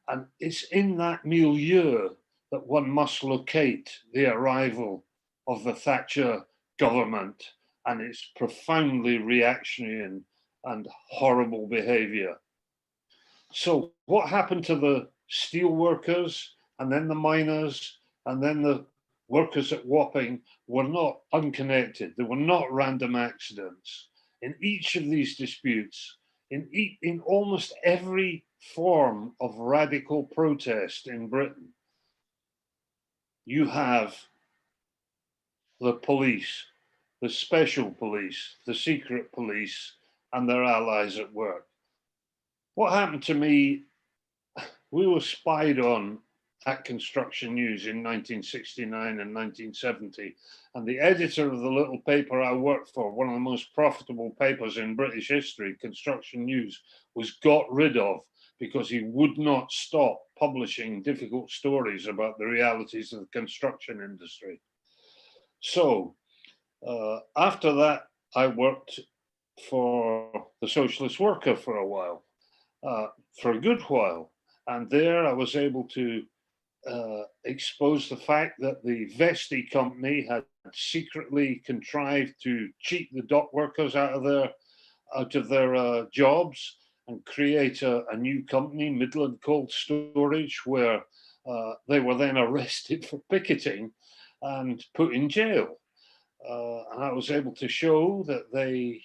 And it's in that milieu that one must locate the arrival of the Thatcher government and its profoundly reactionary and horrible behavior. So what happened to the steel workers and then the miners and then the workers at Wapping were not unconnected. They were not random accidents. In each of these disputes, in almost every form of radical protest in Britain, you have the police, the special police, the secret police, and their allies at work. What happened to me, we were spied on at Construction News in 1969 and 1970. And the editor of the little paper I worked for, one of the most profitable papers in British history, Construction News, was got rid of because he would not stop publishing difficult stories about the realities of the construction industry. So after that, I worked for the Socialist Worker for a while, for a good while. And there I was able to expose the fact that the Vesti company had secretly contrived to cheat the dock workers out of their jobs and create a new company, Midland Cold Storage, where they were then arrested for picketing and put in jail. And I was able to show that they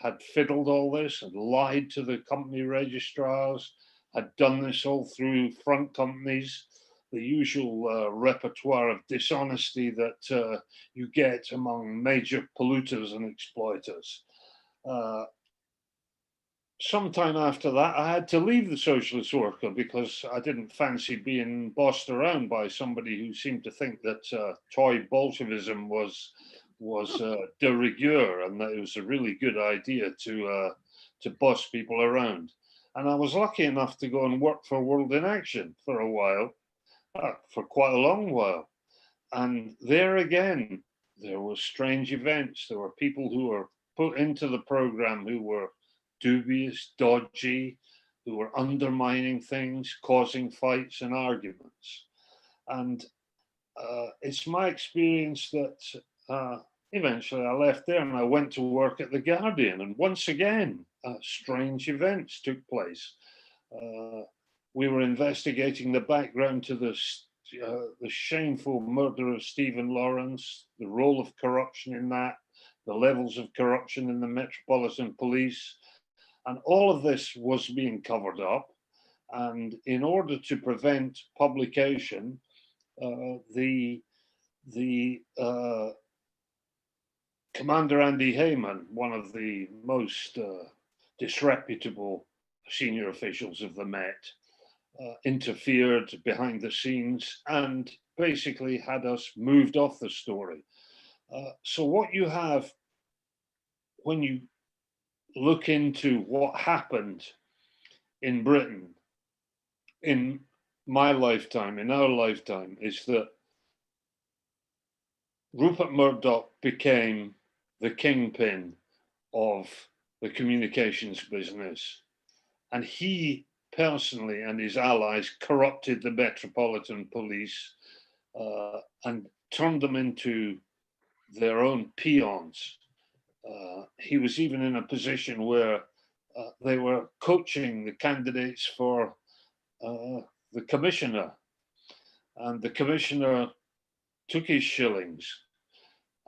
had fiddled all this and lied to the company registrars, had done this all through front companies, the usual repertoire of dishonesty that you get among major polluters and exploiters. Sometime after that, I had to leave the Socialist Worker because I didn't fancy being bossed around by somebody who seemed to think that toy Bolshevism was de rigueur and that it was a really good idea to boss people around. And I was lucky enough to go and work for World in Action for a while, for quite a long while. And there again, there were strange events. There were people who were put into the program who were dubious, dodgy, who were undermining things, causing fights and arguments. And it's my experience that eventually I left there and I went to work at The Guardian. And once again, strange events took place. We were investigating the background to the shameful murder of Stephen Lawrence, the role of corruption in that, the levels of corruption in the Metropolitan Police, and all of this was being covered up. And in order to prevent publication, the Commander Andy Hayman, one of the most disreputable senior officials of the Met, interfered behind the scenes and basically had us moved off the story. So what you have when you look into what happened in Britain in my lifetime, in our lifetime, is that Rupert Murdoch became the kingpin of the communications business, and he personally and his allies corrupted the Metropolitan Police and turned them into their own peons. He was even in a position where they were coaching the candidates for the commissioner, and the commissioner took his shillings,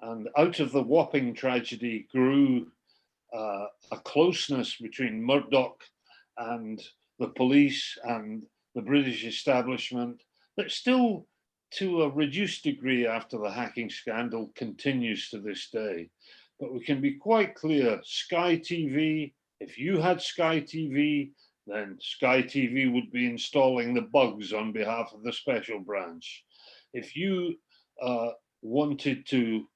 and out of the Wapping tragedy grew a closeness between Murdoch and the police and the British establishment that still, to a reduced degree after the hacking scandal, continues to this day. But we can be quite clear, Sky TV, if you had Sky TV, then Sky TV would be installing the bugs on behalf of the special branch. If you wanted to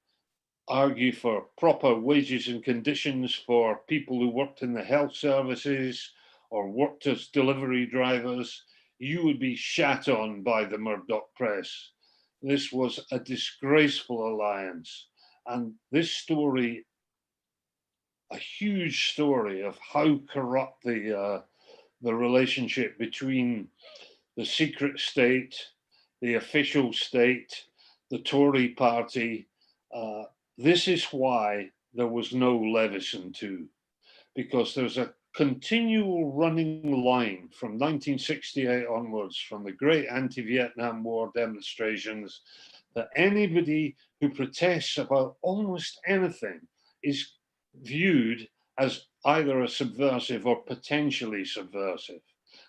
argue for proper wages and conditions for people who worked in the health services or worked as delivery drivers, you would be shat on by the Murdoch press. This was a disgraceful alliance. And this story, a huge story of how corrupt the relationship between the secret state, the official state, the Tory party. This is why there was no Levison 2, because there's a continual running line from 1968 onwards, from the great anti-Vietnam War demonstrations, that anybody who protests about almost anything is viewed as either a subversive or potentially subversive.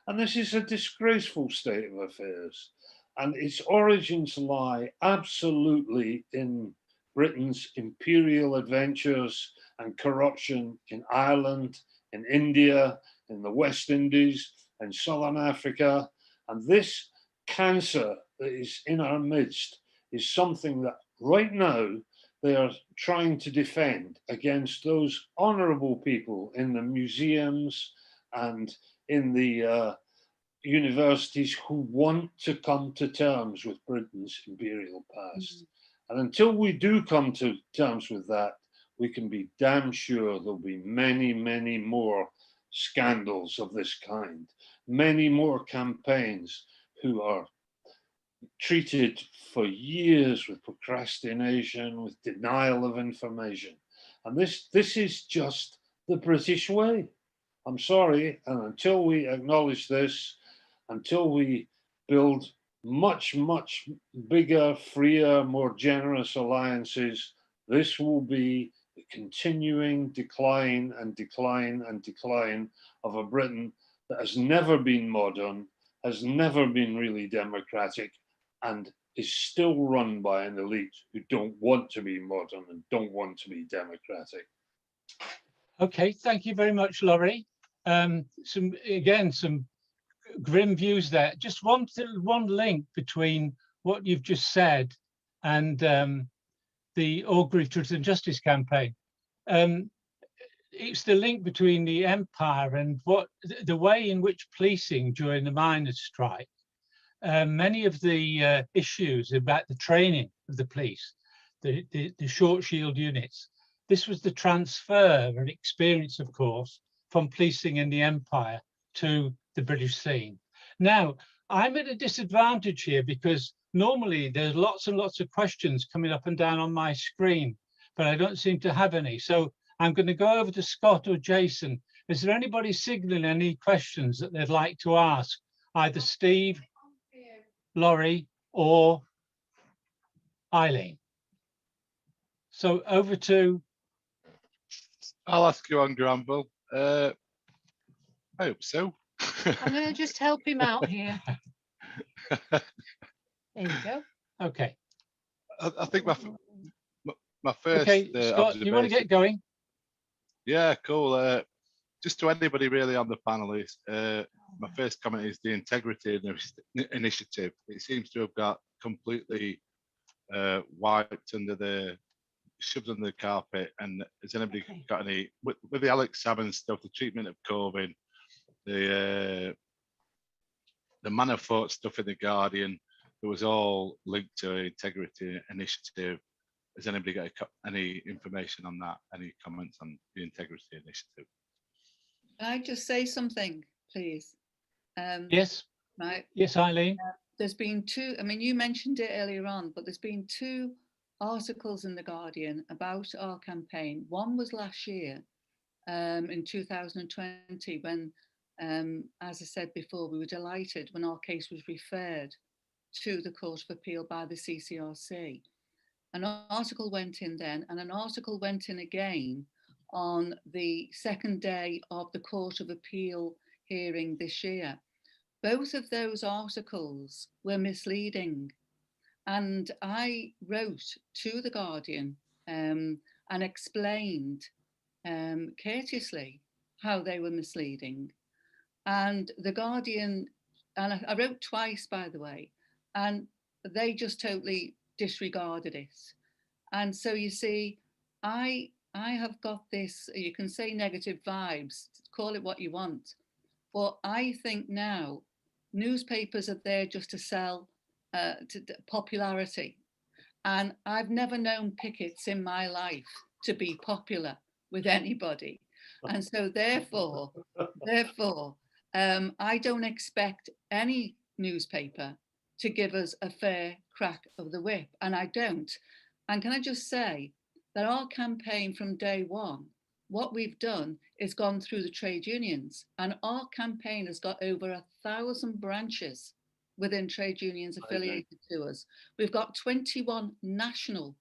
And this is a disgraceful state of affairs. And its origins lie absolutely in Britain's imperial adventures and corruption in Ireland, in India, in the West Indies, and Southern Africa. And this cancer that is in our midst is something that right now they are trying to defend against those honorable people in the museums and in the universities who want to come to terms with Britain's imperial past. And until we do come to terms with that, we can be damn sure there'll be many, many more scandals of this kind, many more campaigns who are treated for years with procrastination, with denial of information. And this is just the British way. I'm sorry, and until we acknowledge this, until we build much, much bigger, freer, more generous alliances, this will be the continuing decline and decline and decline of a Britain that has never been modern, has never been really democratic, and is still run by an elite who don't want to be modern and don't want to be democratic. Okay, thank you very much, Laurie. Some grim views there. Just one link between what you've just said and the Augury Truth and Justice campaign. It's the link between the empire and the way in which policing during the miners' strike, many of the issues about the training of the police, the short shield units, this was the transfer and experience, of course, from policing in the empire to the British scene. Now, I'm at a disadvantage here because normally there's lots and lots of questions coming up and down on my screen, but I don't seem to have any. So I'm going to go over to Scott or Jason. Is there anybody signaling any questions that they'd like to ask either Steve, Laurie, or Eileen. So over to... I'll ask you on Granville. I hope so. I'm going to just help him out here. There you go. Okay. I think my first Okay, Scott, you want to get going? Yeah, cool. Just to anybody really on the panel, my first comment is the integrity initiative. It seems to have got completely wiped shoved under the carpet. And has anybody got any, with the Alex Salmon stuff, the treatment of COVID, the Manafort stuff in the Guardian, it was all linked to integrity initiative. Has anybody got any information on that? Any comments on the integrity initiative? Can I just say something, please? Yes. Right. Yes, Eileen. There's been two, I mean, you mentioned it earlier on, but there's been two articles in The Guardian about our campaign. One was last year, in 2020, when, as I said before, we were delighted when our case was referred to the Court of Appeal by the CCRC. An article went in then, and an article went in again on the second day of the Court of Appeal hearing this year. Both of those articles were misleading. And I wrote to The Guardian and explained courteously how they were misleading. And The Guardian, and I wrote twice, by the way, and they just totally disregarded it. And so you see, I have got this, you can say negative vibes, call it what you want. But I think now newspapers are there just to sell to popularity. And I've never known pickets in my life to be popular with anybody. And so therefore, I don't expect any newspaper to give us a fair crack of the whip, and I don't. And can I just say that our campaign from day one, what we've done is gone through the trade unions, and our campaign has got over 1,000 branches within trade unions affiliated to us. We've got 21 national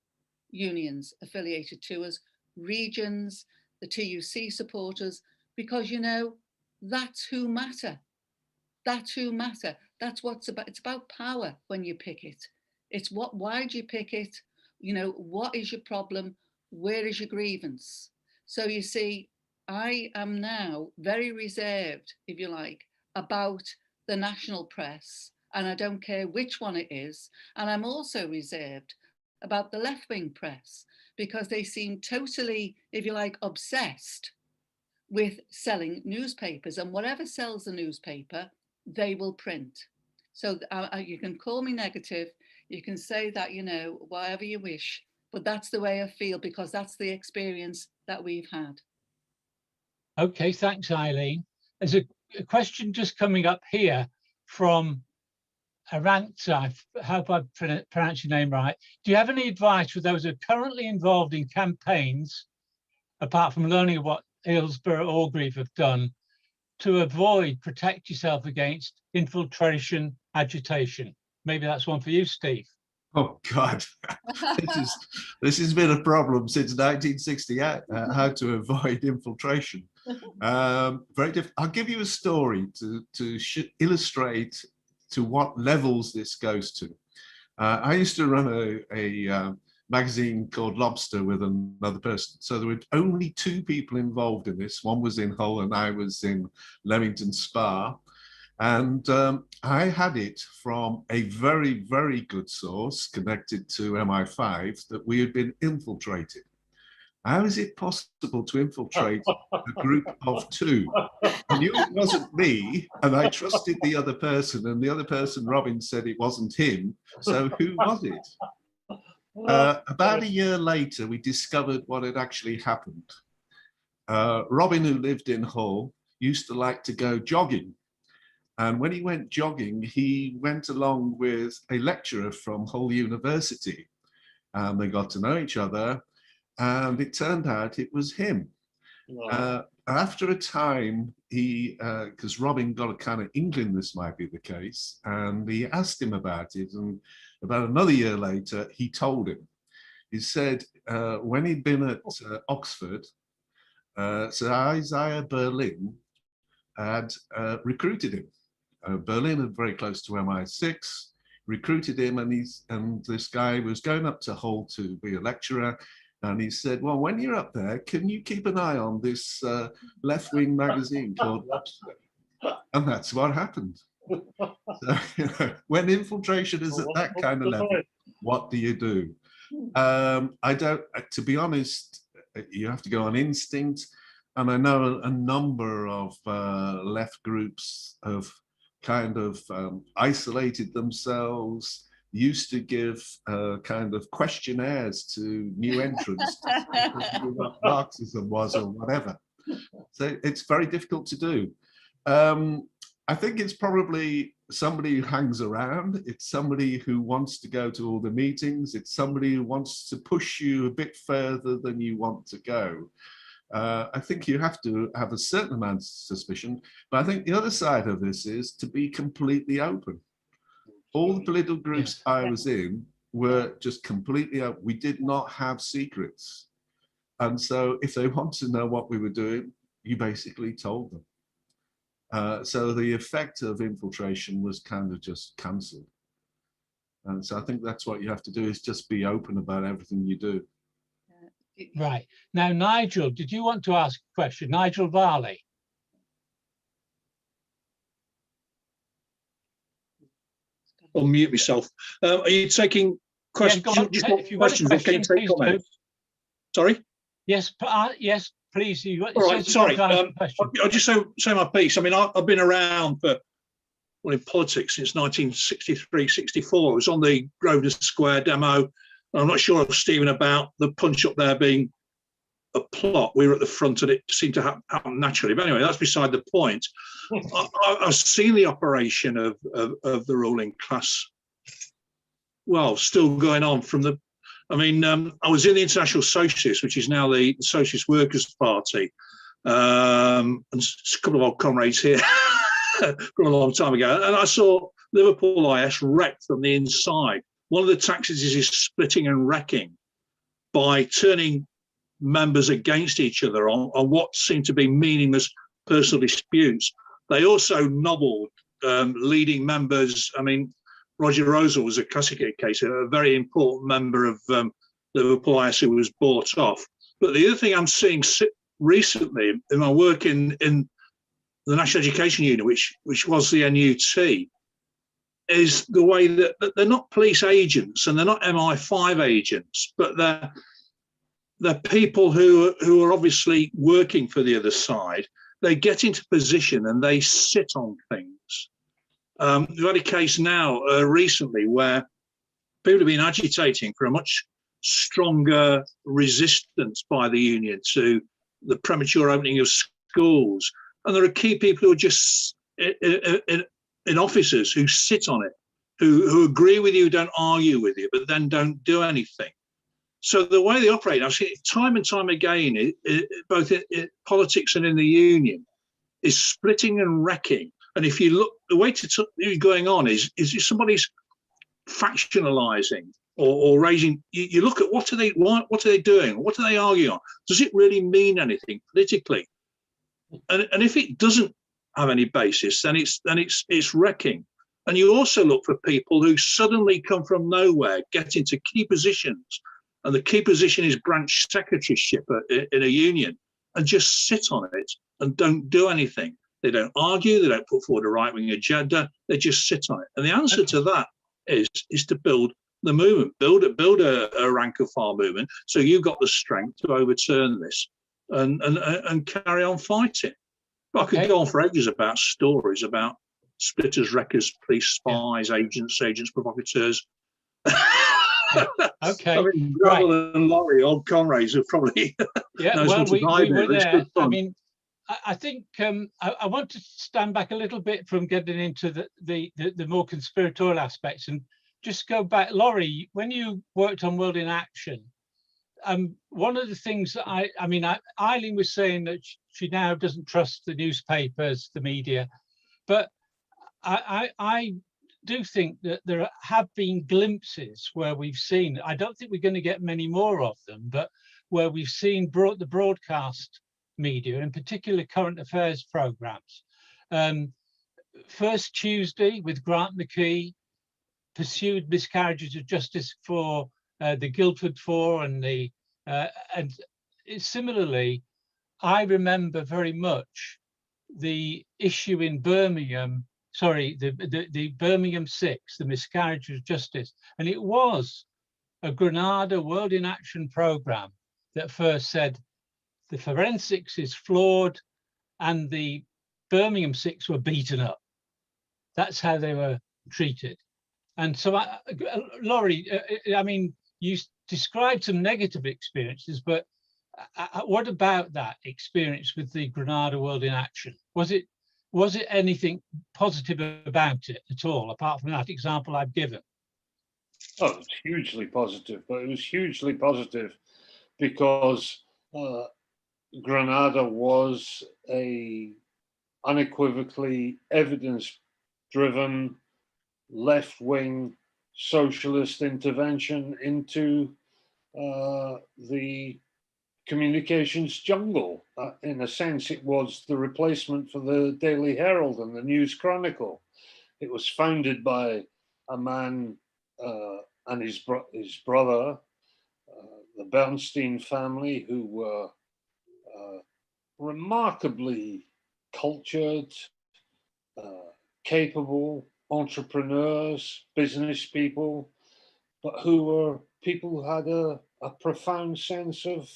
unions affiliated to us, regions, the TUC supporters, because, you know, that's who matter. That's who matter. That's what's about. It's about power when you pick it. It's why do you pick it? You know, what is your problem? Where is your grievance? So you see, I am now very reserved, if you like, about the national press, and I don't care which one it is. And I'm also reserved about the left-wing press, because they seem totally, if you like, obsessed with selling newspapers, and whatever sells the newspaper, they will print. So you can call me negative, you can say that, you know, whatever you wish, but that's the way I feel, because that's the experience that we've had. Okay, thanks, Eileen. There's a question just coming up here from Arant. I hope I pronounced your name right. Do you have any advice for those who are currently involved in campaigns, apart from learning what Hillsborough Orgreave have done, to protect yourself against infiltration agitation? Maybe that's one for you, Steve. Oh God, this has been a problem since 1968. How to avoid infiltration? Very difficult. I'll give you a story to illustrate to what levels this goes to. I used to run a magazine called Lobster with another person. So there were only two people involved in this. One was in Hull and I was in Leamington Spa. And I had it from a very, very good source connected to MI5 that we had been infiltrated. How is it possible to infiltrate a group of two? I knew it wasn't me, and I trusted the other person, and the other person, Robin, said it wasn't him. So who was it? About a year later, we discovered what had actually happened. Robin, who lived in Hull, used to like to go jogging. And when he went jogging, he went along with a lecturer from Hull University. And they got to know each other. And it turned out it was him. After a time, because Robin got a kind of inkling this might be the case, and he asked him about it, and about another year later, he told him. He said when he'd been at Oxford, Sir Isaiah Berlin had recruited him. Berlin is very close to MI6, recruited him, and this guy was going up to Hull to be a lecturer. And he said, well, when you're up there, can you keep an eye on this left-wing magazine called Webster? And that's what happened. So, when infiltration is at that kind of level, what do you do? To be honest, you have to go on instinct. And I know a number of left groups have kind of isolated themselves, used to give kind of questionnaires to new entrants to see what Marxism was or whatever. So it's very difficult to do. I think it's probably somebody who hangs around. It's somebody who wants to go to all the meetings. It's somebody who wants to push you a bit further than you want to go. I think you have to have a certain amount of suspicion, but I think the other side of this is to be completely open. All the political groups I was in were just completely open. We did not have secrets. And so if they want to know what we were doing, you basically told them. So the effect of infiltration was kind of just cancelled. And so I think that's what you have to do, is just be open about everything you do. Right. Now, Nigel, did you want to ask a question? Nigel Varley. Unmute myself. Are you taking questions? Yeah, Just questions, or can you take comments? Sorry? Yes, yes, please. All right, sorry. I'll just say my piece. I mean, I've been around for, well, in politics since 1963, 64. I was on the Grosvenor Square demo. I'm not sure, Stephen, about the punch up there being a plot. We were at the front and it seemed to happen naturally. But anyway, that's beside the point. I've seen the operation of the ruling class, well, still going on from the, I mean, I was in the International Socialists, which is now the Socialist Workers' Party, and a couple of old comrades here from a long time ago. And I saw Liverpool IS wrecked from the inside. One of the tactics is splitting and wrecking by turning members against each other on what seemed to be meaningless personal disputes. They also nobbled leading members. I mean, Roger Rosal was a classic case, a very important member of Liverpool IS who was bought off. But the other thing I'm seeing recently in my work in the National Education Union, which was the NUT, is the way that they're not police agents and they're not MI5 agents, but they're people who are obviously working for the other side. They get into position and they sit on things. We've had a case now recently where people have been agitating for a much stronger resistance by the union to the premature opening of schools. And there are key people who are just in offices who sit on it, who agree with you, don't argue with you, but then don't do anything. So the way they operate, I've seen it time and time again, both in politics and in the union, is splitting and wrecking. And if you look, the way to going on is somebody's factionalizing or raising. You look at what are they doing? What are they arguing on? Does it really mean anything politically? And if it doesn't have any basis, then it's wrecking. And you also look for people who suddenly come from nowhere, get into key positions, and the key position is branch secretaryship in a union, and just sit on it and don't do anything. They don't argue, they don't put forward a right-wing agenda, they just sit on it. And the answer to that is to build the movement, build a rank and file movement, so you've got the strength to overturn this and carry on fighting. I could go on for ages about stories about splitters, wreckers, police spies, agents, provocateurs. Okay. I mean, Granville and Laurie, old comrades, who probably well, we were there. I mean, I think I want to stand back a little bit from getting into the more conspiratorial aspects and just go back. Laurie, when you worked on World in Action, one of the things that I mean, Eileen was saying that she now doesn't trust the newspapers, the media, but I do think that there have been glimpses where we've seen, I don't think we're going to get many more of them, but where we've seen the broadcast media, in particular current affairs programs. First Tuesday with Grant McKee, pursued miscarriages of justice for the Guildford Four and similarly, I remember very much the issue in Birmingham, sorry, the Birmingham 6, the miscarriage of justice. And it was a Granada World in Action program that first said the forensics is flawed and the Birmingham 6 were beaten up. That's how they were treated. And so, Laurie, I mean, you described some negative experiences, but what about that experience with the Granada World in Action? Was it anything positive about it at all, apart from that example I've given? Oh, it's hugely positive, but it was hugely positive because Granada was a unequivocally evidence-driven, left-wing socialist intervention into the communications jungle. In a sense, it was the replacement for the Daily Herald and the News Chronicle. It was founded by a man and his brother, the Bernstein family, who were remarkably cultured, capable entrepreneurs, business people, but who were people who had a profound sense of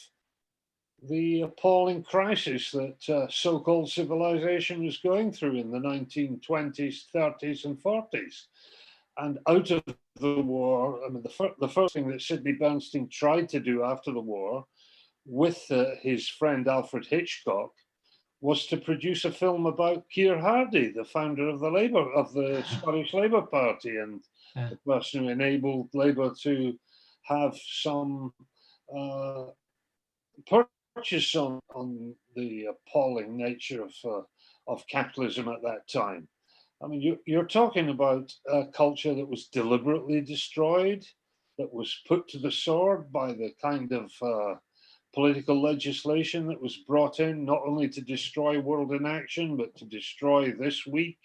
the appalling crisis that so-called civilization was going through in the 1920s, 30s and 40s. And out of the war, I mean, the first thing that Sidney Bernstein tried to do after the war with his friend Alfred Hitchcock was to produce a film about Keir Hardie, the founder of the Scottish Labour Party, and the person who enabled Labour to have some purchase on the appalling nature of capitalism at that time. I mean, you're talking about a culture that was deliberately destroyed, that was put to the sword by the kind of political legislation that was brought in, not only to destroy World in Action, but to destroy This Week,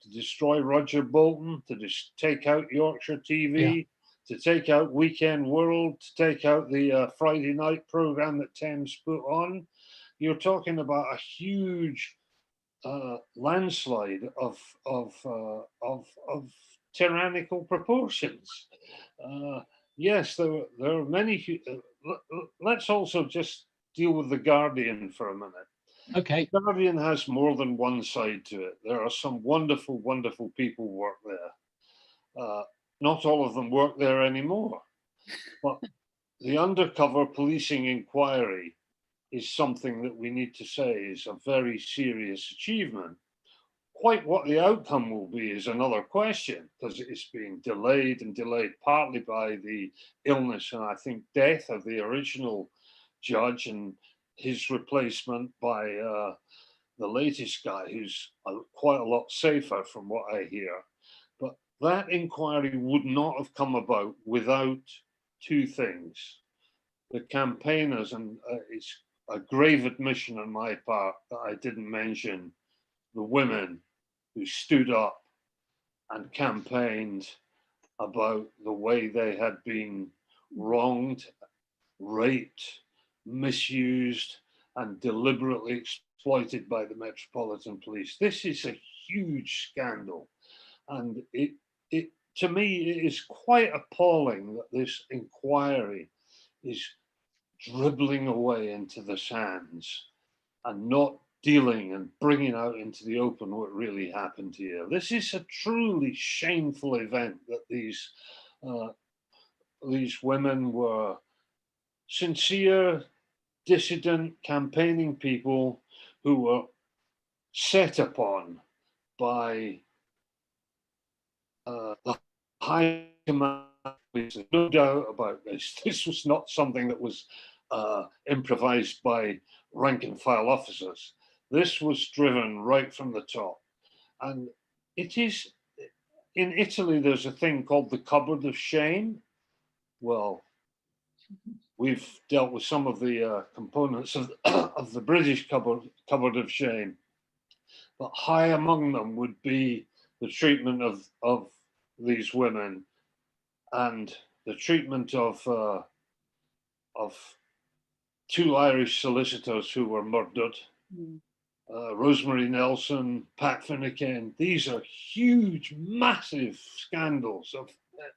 to destroy Roger Bolton, to take out Yorkshire TV, to take out Weekend World, to take out the Friday night program that Thames put on. You're talking about a huge landslide of tyrannical proportions. Yes, there are many. Let's also just deal with The Guardian for a minute. Okay. The Guardian has more than one side to it. There are some wonderful, wonderful people work there. Not all of them work there anymore. But the undercover policing inquiry is something that we need to say is a very serious achievement. Quite what the outcome will be is another question, because it's being delayed and delayed partly by the illness and I think death of the original judge and his replacement by the latest guy who's quite a lot safer from what I hear. But that inquiry would not have come about without two things. The campaigners, and it's a grave admission on my part that I didn't mention the women who stood up and campaigned about the way they had been wronged, raped, misused, and deliberately exploited by the Metropolitan Police. This is a huge scandal. And it to me, it is quite appalling that this inquiry is dribbling away into the sands and not dealing and bringing out into the open what really happened here. This is a truly shameful event that these women were sincere, dissident, campaigning people who were set upon by the high command There's no doubt about this. This was not something that was improvised by rank and file officers. This was driven right from the top. And it is, in Italy, there's a thing called the cupboard of shame. Well, we've dealt with some of the components of, of the British cupboard of shame. But high among them would be the treatment of these women and the treatment of two Irish solicitors who were murdered. Rosemary Nelson, Pat Finucane. These are huge, massive scandals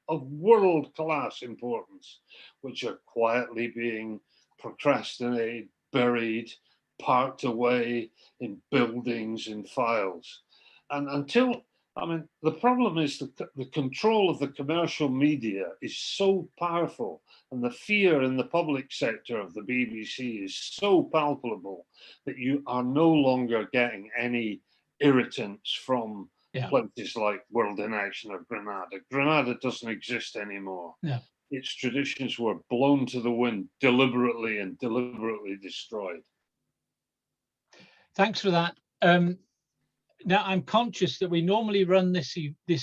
of world-class importance, which are quietly being procrastinated, buried, parked away in buildings, in files. And until, I mean, the problem is the control of the commercial media is so powerful, and the fear in the public sector of the BBC is so palpable that you are no longer getting any irritants from places like World in Action or Granada. Granada doesn't exist anymore. Yeah. Its traditions were blown to the wind deliberately and deliberately destroyed. Thanks for that. Now, I'm conscious that we normally run this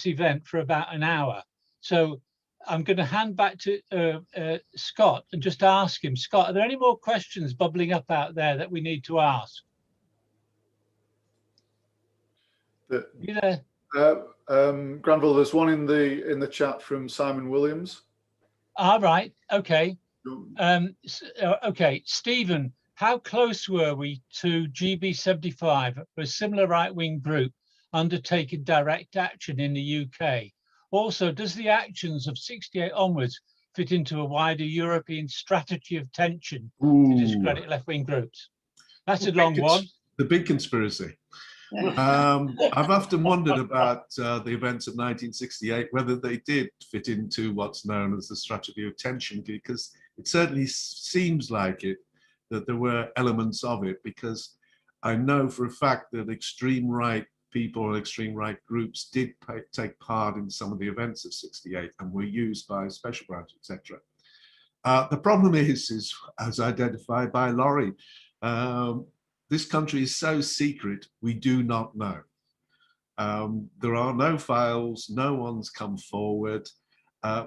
event for about an hour. So I'm going to hand back to Scott and just ask him, Scott, are there any more questions bubbling up out there that we need to ask? You there? Granville, there's one in the chat from Simon Williams. All right. Okay. Okay, Stephen. How close were we to GB75, a similar right-wing group undertaking direct action in the UK? Also, does the actions of 68 onwards fit into a wider European strategy of tension to discredit left-wing groups? That's a long one. The big conspiracy. I've often wondered about the events of 1968, whether they did fit into what's known as the strategy of tension, because it certainly seems like it, that there were elements of it, because I know for a fact that extreme right people and extreme right groups did take part in some of the events of 68 and were used by special branch, etc. The problem is as identified by Laurie, this country is so secret, we do not know. There are no files, no one's come forward.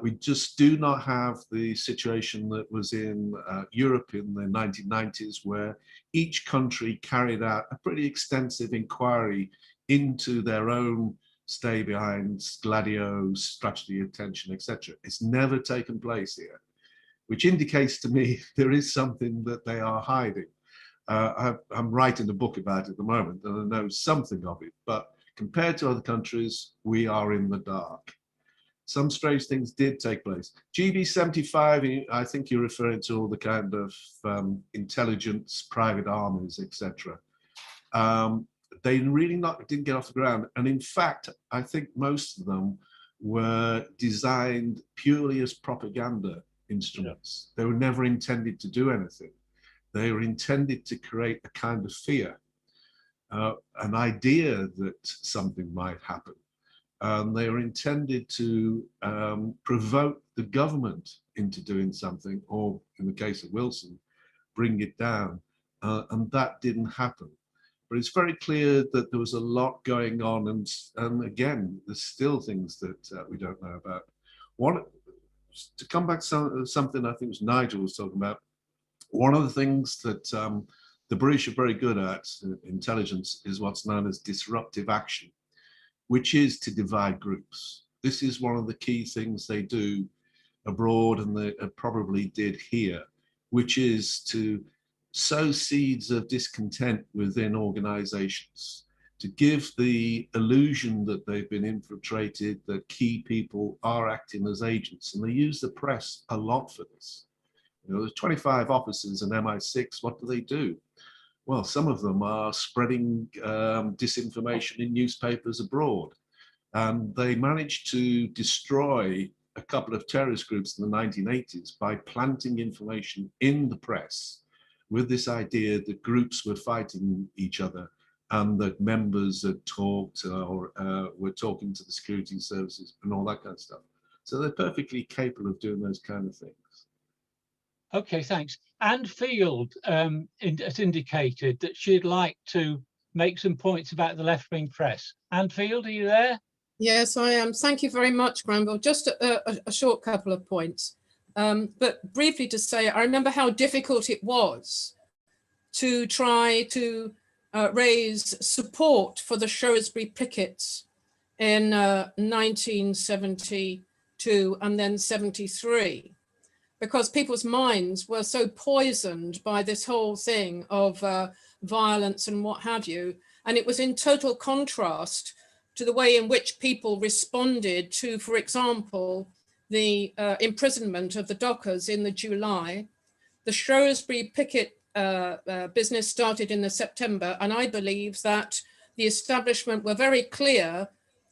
We just do not have the situation that was in Europe in the 1990s, where each country carried out a pretty extensive inquiry into their own stay behind, gladio, strategy of tension, etc. It's never taken place here, which indicates to me there is something that they are hiding. I'm writing a book about it at the moment, and I know something of it, but compared to other countries, we are in the dark. Some strange things did take place. GB75, I think you're referring to all the kind of intelligence, private armies, etc. They really didn't get off the ground. And in fact, I think most of them were designed purely as propaganda instruments. They were never intended to do anything. They were intended to create a kind of fear, an idea that something might happen. They were intended to provoke the government into doing something, or in the case of Wilson, bring it down. And that didn't happen. But it's very clear that there was a lot going on. And again, there's still things that we don't know about. To come back to something I think it was Nigel was talking about, one of the things that the British are very good at, intelligence, is what's known as disruptive action, which is to divide groups. This is one of the key things they do abroad, and they probably did here, which is to sow seeds of discontent within organizations, to give the illusion that they've been infiltrated, that key people are acting as agents. And they use the press a lot for this. You know, there's 25 officers in MI6, what do? Well, some of them are spreading disinformation in newspapers abroad. And they managed to destroy a couple of terrorist groups in the 1980s by planting information in the press with this idea that groups were fighting each other and that members had talked or were talking to the security services and all that kind of stuff. So they're perfectly capable of doing those kind of things. Okay, thanks. Anne Field has indicated that she'd like to make some points about the left-wing press. Anne Field, are you there? Yes, I am. Thank you very much, Granville. Just a short couple of points. But briefly to say, I remember how difficult it was to try to raise support for the Shrewsbury pickets in 1972 and then 73, because people's minds were so poisoned by this whole thing of violence and what have you. And it was in total contrast to the way in which people responded to, for example, the imprisonment of the dockers in the July. The Shrewsbury picket business started in the September, and I believe that the establishment were very clear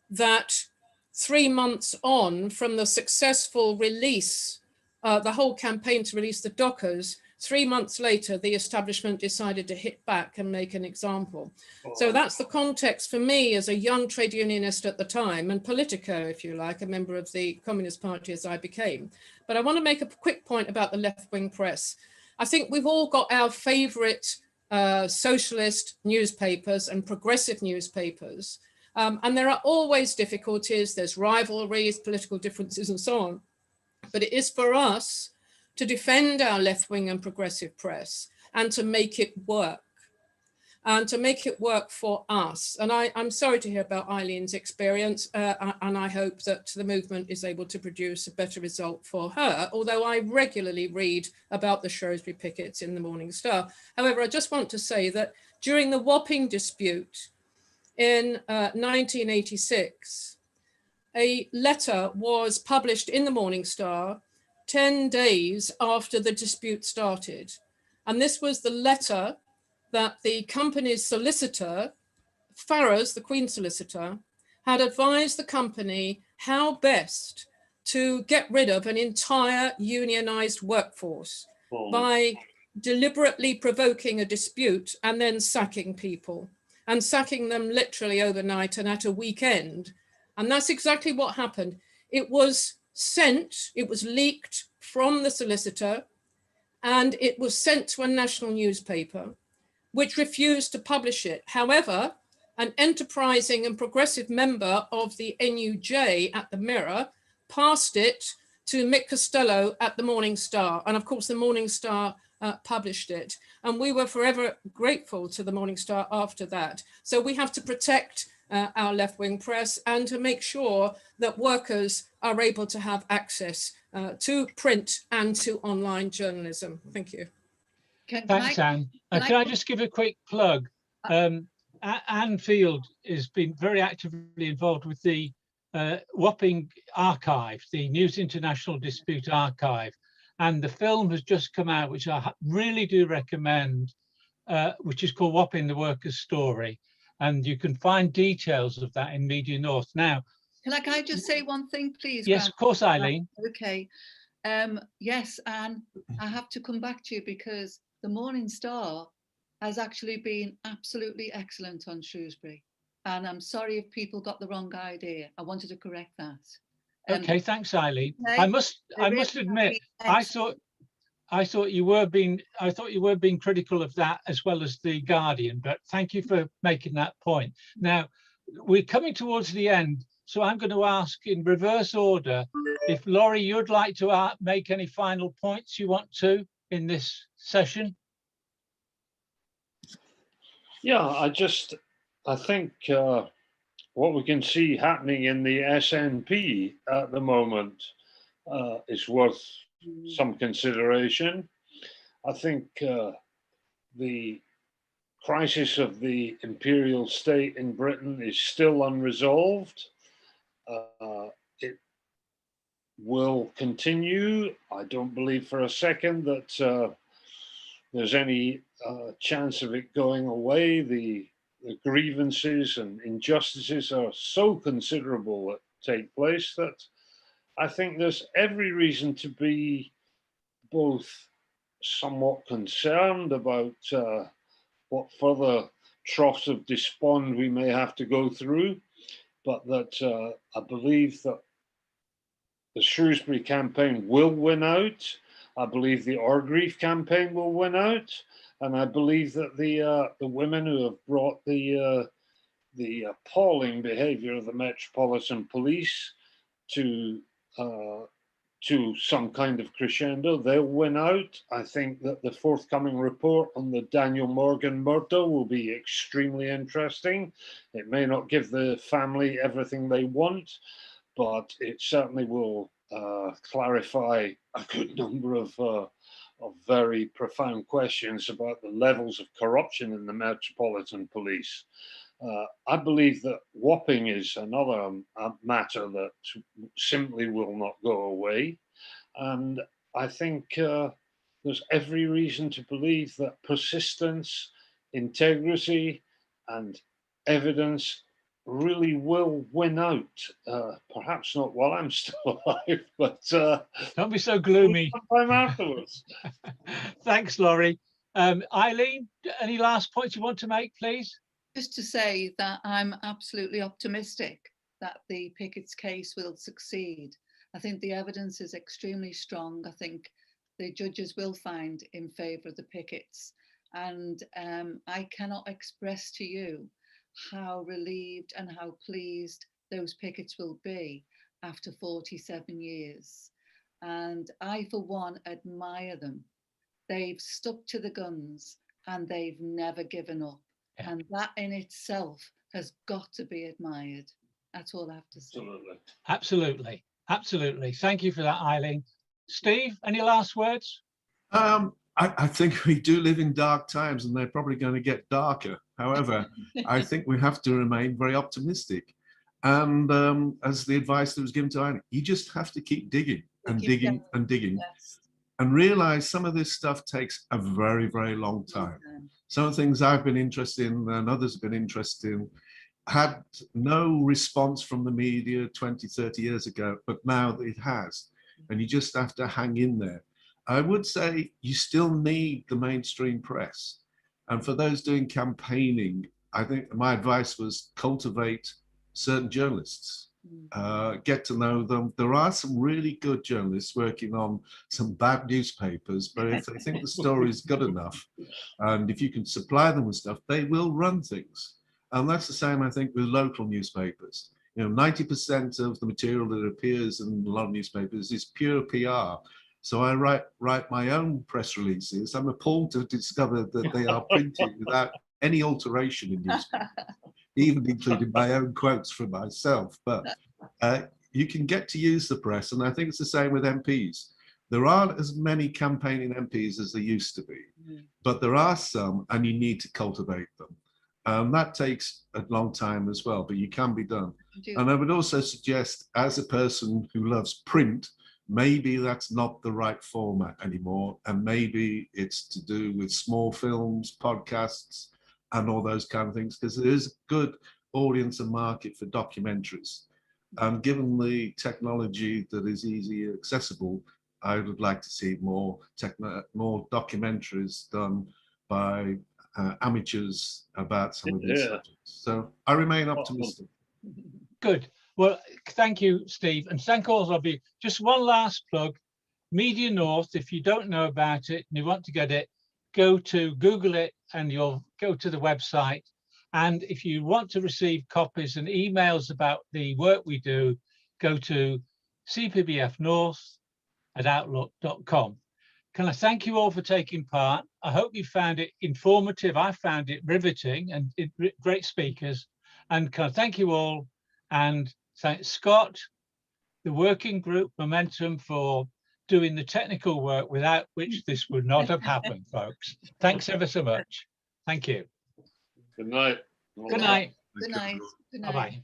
that 3 months on from the successful release, the whole campaign to release the dockers, 3 months later, the establishment decided to hit back and make an example. So that's the context for me as a young trade unionist at the time, and politico, if you like, a member of the Communist Party as I became. But I want to make a quick point about the left-wing press. I think we've all got our favorite socialist newspapers and progressive newspapers. And there are always difficulties, there's rivalries, political differences and so on. But it is for us to defend our left-wing and progressive press and to make it work. And to make it work for us. And I'm sorry to hear about Eileen's experience, and I hope that the movement is able to produce a better result for her, although I regularly read about the Shrewsbury pickets in the Morning Star. However, I just want to say that during the Wapping dispute in 1986, a letter was published in the Morning Star 10 days after the dispute started. And this was the letter that the company's solicitor, Farrers, the Queen's solicitor, had advised the company how best to get rid of an entire unionized workforce by deliberately provoking a dispute and then sacking people, and sacking them literally overnight and at a weekend. And that's exactly what happened. It was sent, it was leaked from the solicitor, and it was sent to a national newspaper, which refused to publish it. However, an enterprising and progressive member of the NUJ at the Mirror passed it to Mick Costello at the Morning Star. And of course, the Morning Star published it. And we were forever grateful to the Morning Star after that. So we have to protect our left-wing press and to make sure that workers are able to have access to print and to online journalism. Thank you. Thanks, Anne. Can I just give a quick plug? Anne Field has been very actively involved with the Wapping Archive, the News International Dispute Archive. And the film has just come out, which I really do recommend, which is called Wapping, the Workers' Story. And you can find details of that in Media North. Now, can I just say one thing, please? Yes, of course, Eileen. Okay. Yes, Anne, I have to come back to you because the Morning Star has actually been absolutely excellent on Shrewsbury. And I'm sorry if people got the wrong idea. I wanted to correct that. Okay, thanks, Eileen. Okay. I must admit, I thought you were being critical of that as well as the Guardian, but thank you for making that point. Now, we're coming towards the end, so I'm going to ask in reverse order if Laurie, you'd like to make any final points you want to in this session. Yeah, I think what we can see happening in the SNP at the moment is worth some consideration. I think the crisis of the imperial state in Britain is still unresolved. It will continue. I don't believe for a second that there's any chance of it going away. The grievances and injustices are so considerable that take place that I think there's every reason to be both somewhat concerned about what further troughs of despond we may have to go through, but that I believe that the Shrewsbury campaign will win out. I believe the Orgreave campaign will win out, and I believe that the women who have brought the appalling behaviour of the Metropolitan Police to some kind of crescendo, they'll win out. I think that the forthcoming report on the Daniel Morgan murder will be extremely interesting. It may not give the family everything they want, but it certainly will clarify a good number of very profound questions about the levels of corruption in the Metropolitan Police. I believe that Wapping is another matter that simply will not go away. And I think there's every reason to believe that persistence, integrity, and evidence really will win out. Perhaps not while I'm still alive, but don't be so gloomy. Sometime afterwards. Thanks, Laurie. Eileen, any last points you want to make, please? Just to say that I'm absolutely optimistic that the Pickett's case will succeed. I think the evidence is extremely strong. I think the judges will find in favour of the Picketts. And I cannot express to you how relieved and how pleased those Picketts will be after 47 years. And I, for one, admire them. They've stuck to the guns and they've never given up. Yeah. And that in itself has got to be admired. That's all I have to say. Absolutely. Absolutely. Absolutely. Thank you for that, Eileen. Steve, any last words? I think we do live in dark times and they're probably going to get darker. However, I think we have to remain very optimistic. And as the advice that was given to Eileen, you just have to keep digging and digging and digging. Yes. And realize some of this stuff takes a very, very long time. Some of the things I've been interested in and others have been interested in had no response from the media 20, 30 years ago, but now it has. And you just have to hang in there. I would say you still need the mainstream press. And for those doing campaigning, I think my advice was cultivate certain journalists. Get to know them. There are some really good journalists working on some bad newspapers, but if they think the story is good enough, and if you can supply them with stuff, they will run things. And that's the same, I think, with local newspapers. You know, 90% of the material that appears in a lot of newspapers is pure PR. So I write my own press releases. I'm appalled to discover that they are printed without any alteration in newspapers. Even including my own quotes from myself. But you can get to use the press, and I think it's the same with MPs. There aren't as many campaigning MPs as there used to be, but there are some, and you need to cultivate them. That takes a long time as well, but you can be done. And I would also suggest, as a person who loves print, maybe that's not the right format anymore, and maybe it's to do with small films, podcasts, and all those kind of things, because there is a good audience and market for documentaries. And given the technology that is easily accessible, I would like to see more documentaries done by amateurs about some of these subjects. So I remain optimistic. Good. Well, thank you, Steve. And thank all of you. Just one last plug. Media North, if you don't know about it and you want to get it, go to Google it and you'll go to the website. And if you want to receive copies and emails about the work we do, go to cpbfnorth@outlook.com. Can I thank you all for taking part? I hope you found it informative. I found it riveting and great speakers. And can I thank you all and thank Scott, the working group Momentum, for doing the technical work without which this would not have happened, folks. Thanks ever so much. Thank you. Good night. Good night. Good night. Bye-bye.